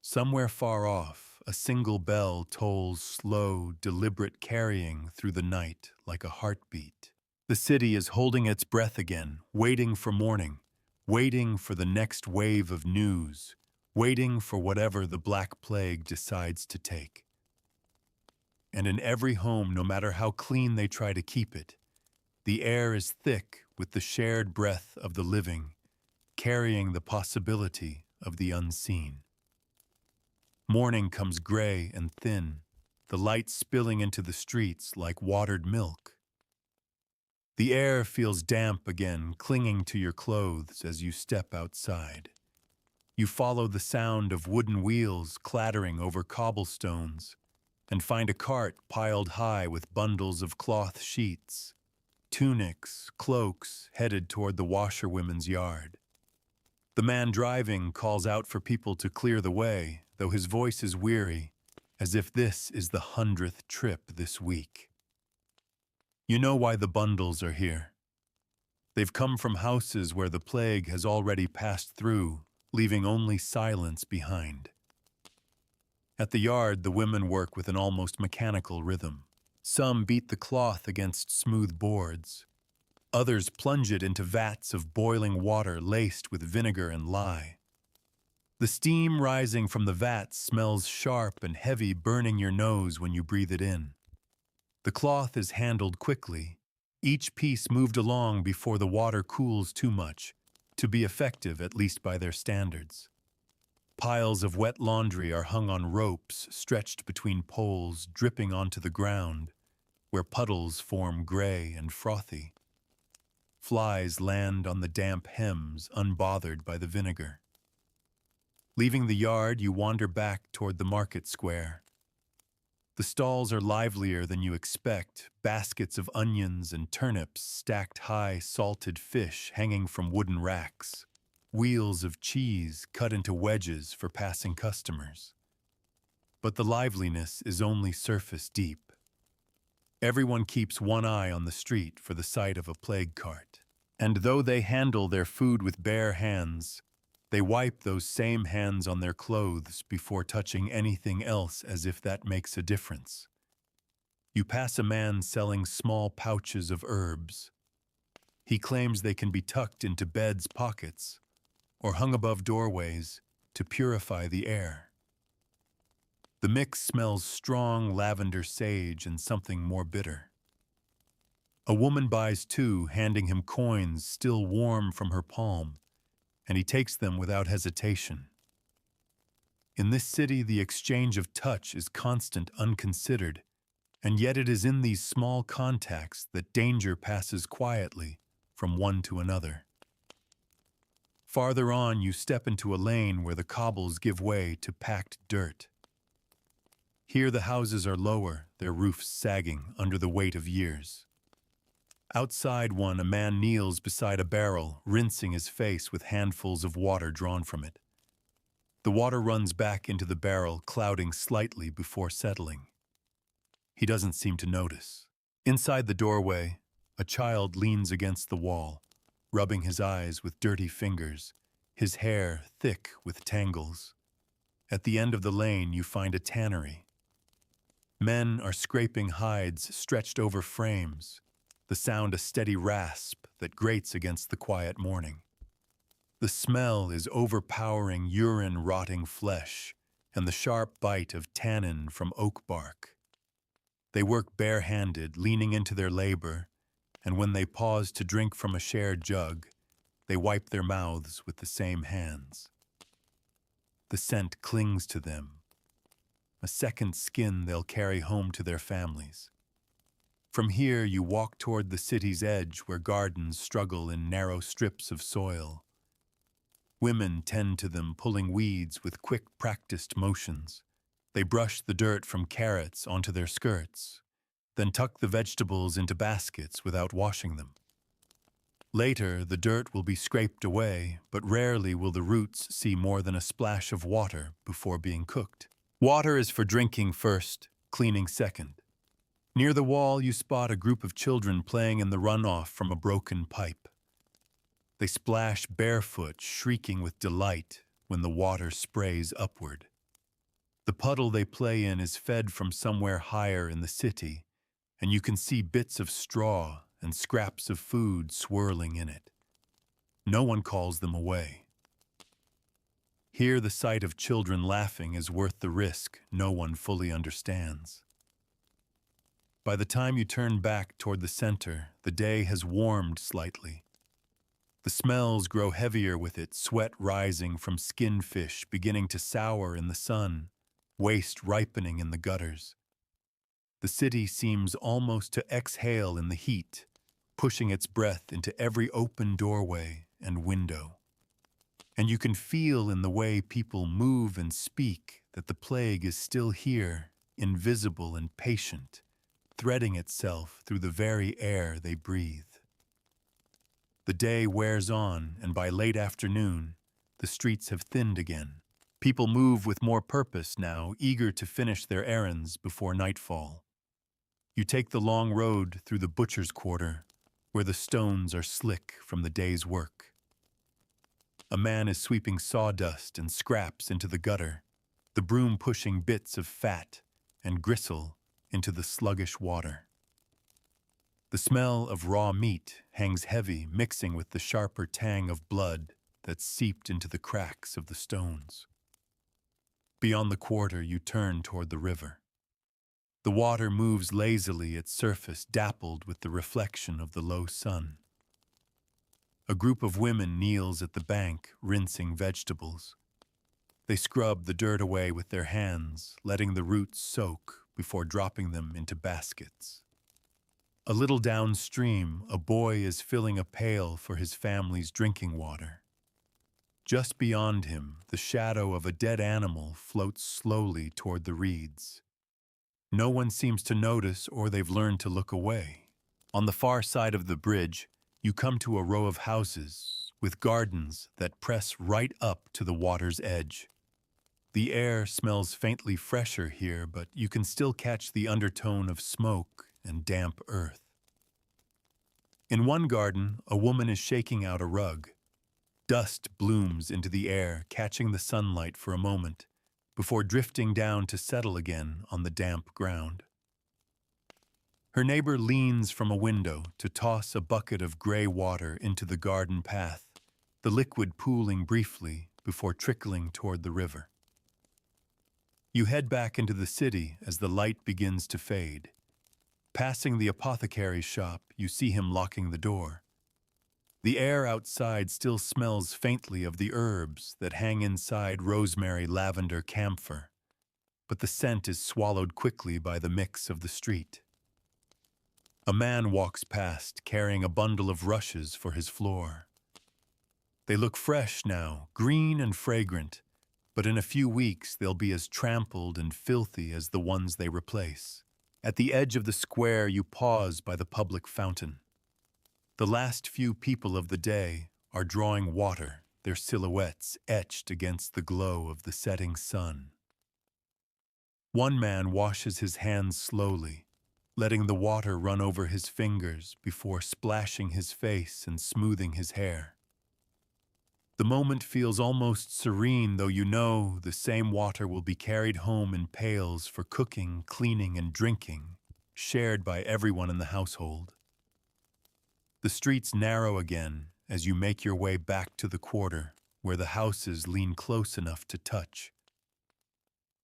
Somewhere far off, a single bell tolls slow, deliberate, carrying through the night like a heartbeat. The city is holding its breath again, waiting for morning, waiting for the next wave of news, waiting for whatever the Black Plague decides to take. And in every home, no matter how clean they try to keep it, the air is thick with the shared breath of the living, carrying the possibility of the unseen. Morning comes gray and thin, the light spilling into the streets like watered milk. The air feels damp again, clinging to your clothes as you step outside. You follow the sound of wooden wheels clattering over cobblestones and find a cart piled high with bundles of cloth sheets, tunics, cloaks headed toward the washerwomen's yard. The man driving calls out for people to clear the way, though his voice is weary, as if this is the 100th trip this week. You know why the bundles are here. They've come from houses where the plague has already passed through, leaving only silence behind. At the yard, the women work with an almost mechanical rhythm. Some beat the cloth against smooth boards. Others plunge it into vats of boiling water laced with vinegar and lye. The steam rising from the vats smells sharp and heavy, burning your nose when you breathe it in. The cloth is handled quickly, each piece moved along before the water cools too much, to be effective at least by their standards. Piles of wet laundry are hung on ropes stretched between poles, dripping onto the ground, where puddles form gray and frothy. Flies land on the damp hems, unbothered by the vinegar. Leaving the yard, you wander back toward the market square. The stalls are livelier than you expect, baskets of onions and turnips, stacked high salted fish hanging from wooden racks, wheels of cheese cut into wedges for passing customers. But the liveliness is only surface deep. Everyone keeps one eye on the street for the sight of a plague cart. And though they handle their food with bare hands, they wipe those same hands on their clothes before touching anything else, as if that makes a difference. You pass a man selling small pouches of herbs. He claims they can be tucked into beds' pockets or hung above doorways to purify the air. The mix smells strong lavender sage and something more bitter. A woman buys two, handing him coins still warm from her palm, and he takes them without hesitation. In this city, the exchange of touch is constant, unconsidered, and yet it is in these small contacts that danger passes quietly from one to another. Farther on, you step into a lane where the cobbles give way to packed dirt. Here the houses are lower, their roofs sagging under the weight of years. Outside one, a man kneels beside a barrel, rinsing his face with handfuls of water drawn from it. The water runs back into the barrel, clouding slightly before settling. He doesn't seem to notice. Inside the doorway, a child leans against the wall, rubbing his eyes with dirty fingers, his hair thick with tangles. At the end of the lane, you find a tannery. Men are scraping hides stretched over frames, the sound a steady rasp that grates against the quiet morning. The smell is overpowering urine-rotting flesh and the sharp bite of tannin from oak bark. They work bare-handed, leaning into their labor, and when they pause to drink from a shared jug, they wipe their mouths with the same hands. The scent clings to them, a second skin they'll carry home to their families. From here, you walk toward the city's edge where gardens struggle in narrow strips of soil. Women tend to them, pulling weeds with quick, practiced motions. They brush the dirt from carrots onto their skirts, then tuck the vegetables into baskets without washing them. Later, the dirt will be scraped away, but rarely will the roots see more than a splash of water before being cooked. Water is for drinking first, cleaning second. Near the wall, you spot a group of children playing in the runoff from a broken pipe. They splash barefoot, shrieking with delight when the water sprays upward. The puddle they play in is fed from somewhere higher in the city, and you can see bits of straw and scraps of food swirling in it. No one calls them away. Here, the sight of children laughing is worth the risk no one fully understands. By the time you turn back toward the center, the day has warmed slightly. The smells grow heavier with it, sweat rising from skinned fish beginning to sour in the sun, waste ripening in the gutters. The city seems almost to exhale in the heat, pushing its breath into every open doorway and window. And you can feel in the way people move and speak that the plague is still here, invisible and patient, threading itself through the very air they breathe. The day wears on, and by late afternoon, the streets have thinned again. People move with more purpose now, eager to finish their errands before nightfall. You take the long road through the butcher's quarter, where the stones are slick from the day's work. A man is sweeping sawdust and scraps into the gutter, the broom pushing bits of fat and gristle into the sluggish water. The smell of raw meat hangs heavy, mixing with the sharper tang of blood that's seeped into the cracks of the stones. Beyond the quarter, you turn toward the river. The water moves lazily, its surface dappled with the reflection of the low sun. A group of women kneels at the bank, rinsing vegetables. They scrub the dirt away with their hands, letting the roots soak before dropping them into baskets. A little downstream, a boy is filling a pail for his family's drinking water. Just beyond him, the shadow of a dead animal floats slowly toward the reeds. No one seems to notice, or they've learned to look away. On the far side of the bridge, you come to a row of houses with gardens that press right up to the water's edge. The air smells faintly fresher here, but you can still catch the undertone of smoke and damp earth. In one garden, a woman is shaking out a rug. Dust blooms into the air, catching the sunlight for a moment, before drifting down to settle again on the damp ground. Her neighbor leans from a window to toss a bucket of gray water into the garden path, the liquid pooling briefly before trickling toward the river. You head back into the city as the light begins to fade. Passing the apothecary's shop, you see him locking the door. The air outside still smells faintly of the herbs that hang inside rosemary, lavender, camphor, but the scent is swallowed quickly by the mix of the street. A man walks past, carrying a bundle of rushes for his floor. They look fresh now, green and fragrant, but in a few weeks they'll be as trampled and filthy as the ones they replace. At the edge of the square, you pause by the public fountain. The last few people of the day are drawing water, their silhouettes etched against the glow of the setting sun. One man washes his hands slowly, letting the water run over his fingers before splashing his face and smoothing his hair. The moment feels almost serene, though you know the same water will be carried home in pails for cooking, cleaning, and drinking, shared by everyone in the household. The streets narrow again as you make your way back to the quarter, where the houses lean close enough to touch.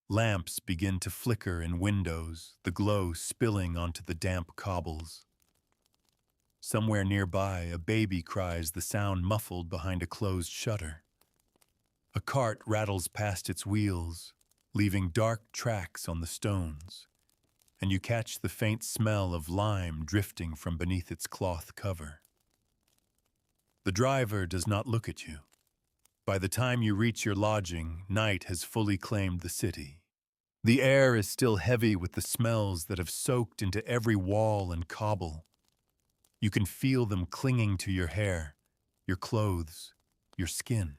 Lamps begin to flicker in windows, the glow spilling onto the damp cobbles. Somewhere nearby, a baby cries, the sound muffled behind a closed shutter. A cart rattles past its wheels, leaving dark tracks on the stones, and you catch the faint smell of lime drifting from beneath its cloth cover. The driver does not look at you. By the time you reach your lodging, night has fully claimed the city. The air is still heavy with the smells that have soaked into every wall and cobble. You can feel them clinging to your hair, your clothes, your skin.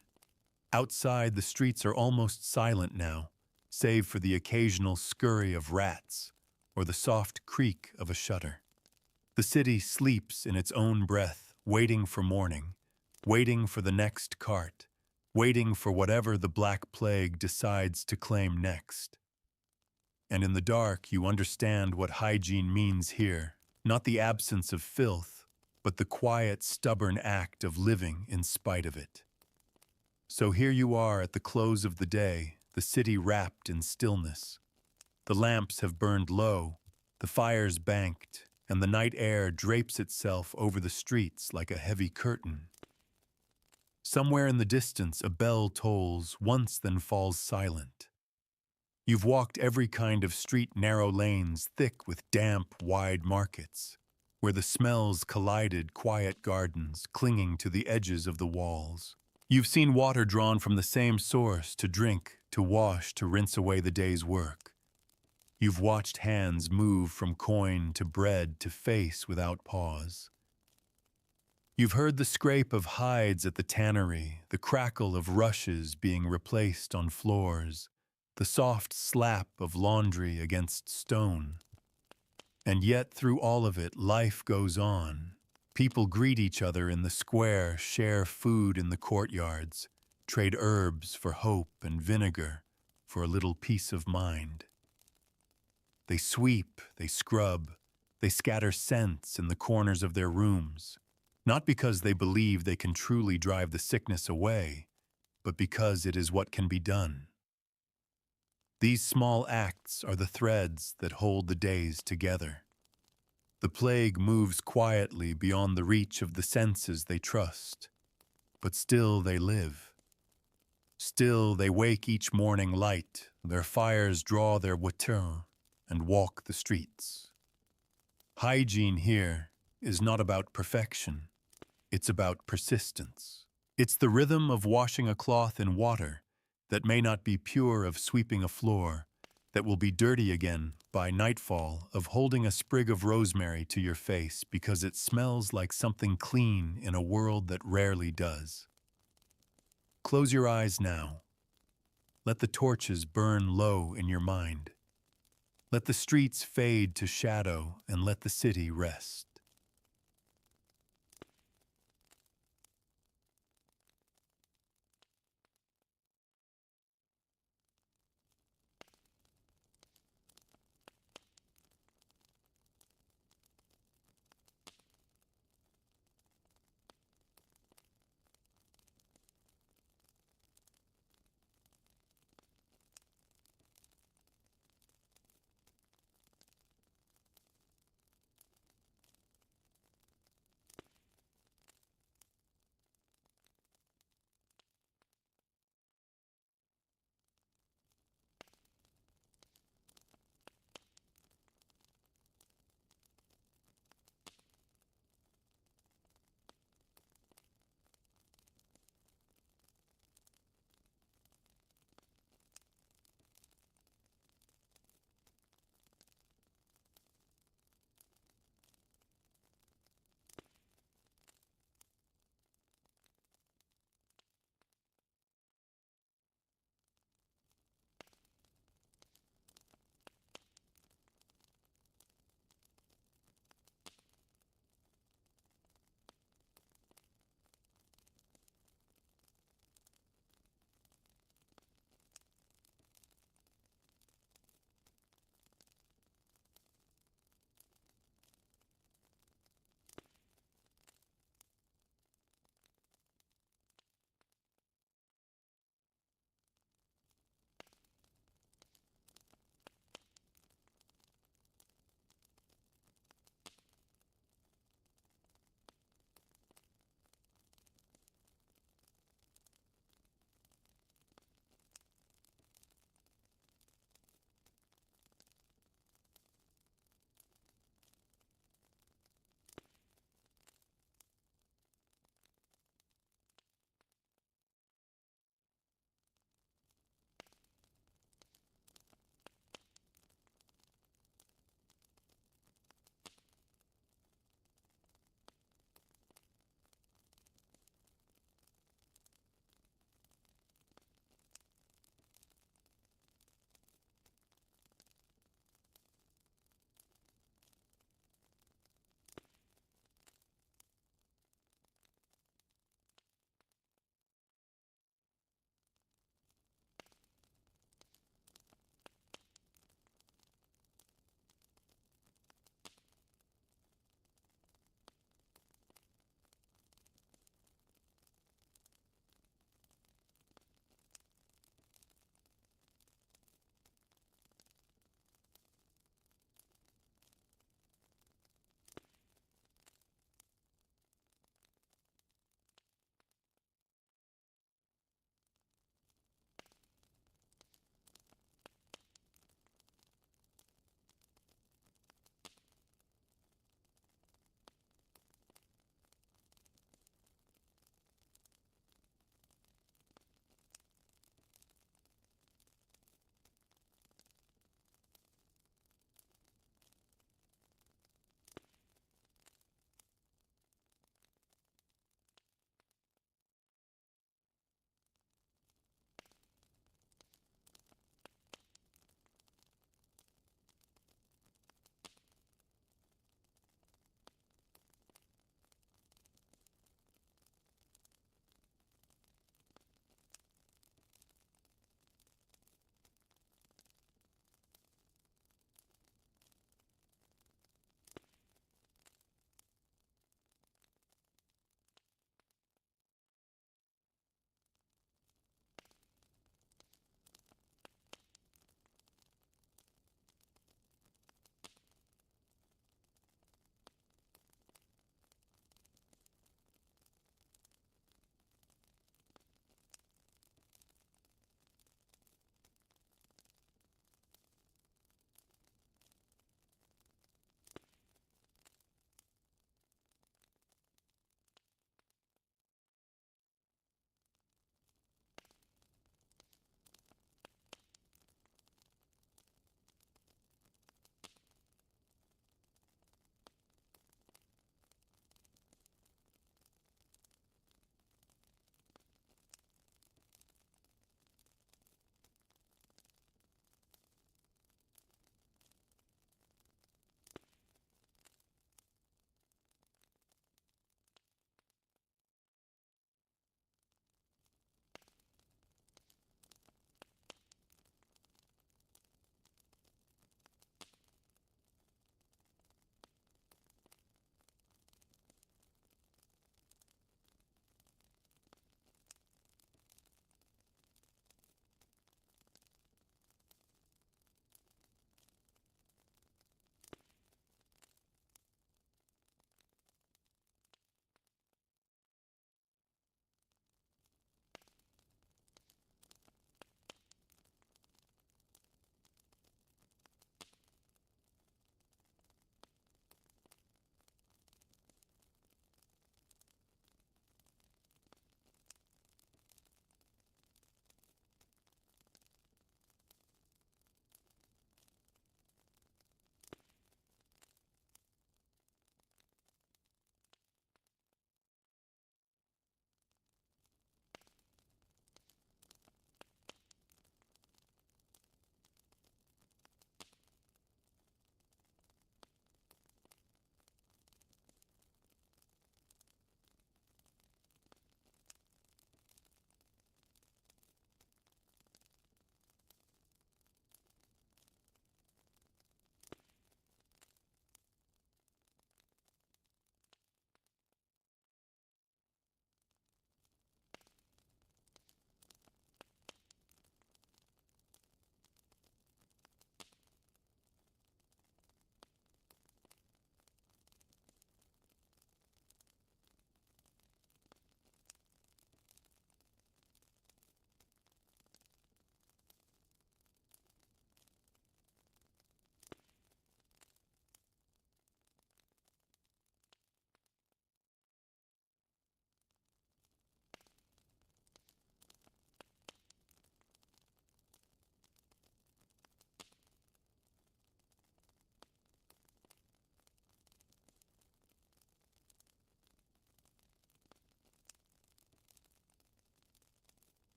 Outside, the streets are almost silent now, save for the occasional scurry of rats or the soft creak of a shutter. The city sleeps in its own breath, waiting for morning, waiting for the next cart, waiting for whatever the Black Plague decides to claim next. And in the dark, you understand what hygiene means here, not the absence of filth, but the quiet, stubborn act of living in spite of it. So here you are at the close of the day, the city wrapped in stillness. The lamps have burned low, the fires banked, and the night air drapes itself over the streets like a heavy curtain. Somewhere in the distance, a bell tolls once, then falls silent. You've walked every kind of street, narrow lanes thick with damp, wide markets, where the smells collided, quiet gardens clinging to the edges of the walls. You've seen water drawn from the same source to drink, to wash, to rinse away the day's work. You've watched hands move from coin to bread to face without pause. You've heard the scrape of hides at the tannery, the crackle of rushes being replaced on floors, the soft slap of laundry against stone. And yet, through all of it, life goes on. People greet each other in the square, share food in the courtyards, trade herbs for hope and vinegar for a little peace of mind. They sweep, they scrub, they scatter scents in the corners of their rooms, not because they believe they can truly drive the sickness away, but because it is what can be done. These small acts are the threads that hold the days together. The plague moves quietly beyond the reach of the senses they trust, but still they live. Still they wake each morning light, their fires draw their voiture, and walk the streets. Hygiene here is not about perfection, it's about persistence. It's the rhythm of washing a cloth in water that may not be pure, of sweeping a floor that will be dirty again by nightfall, of holding a sprig of rosemary to your face because it smells like something clean in a world that rarely does. Close your eyes now. Let the torches burn low in your mind. Let the streets fade to shadow and let the city rest.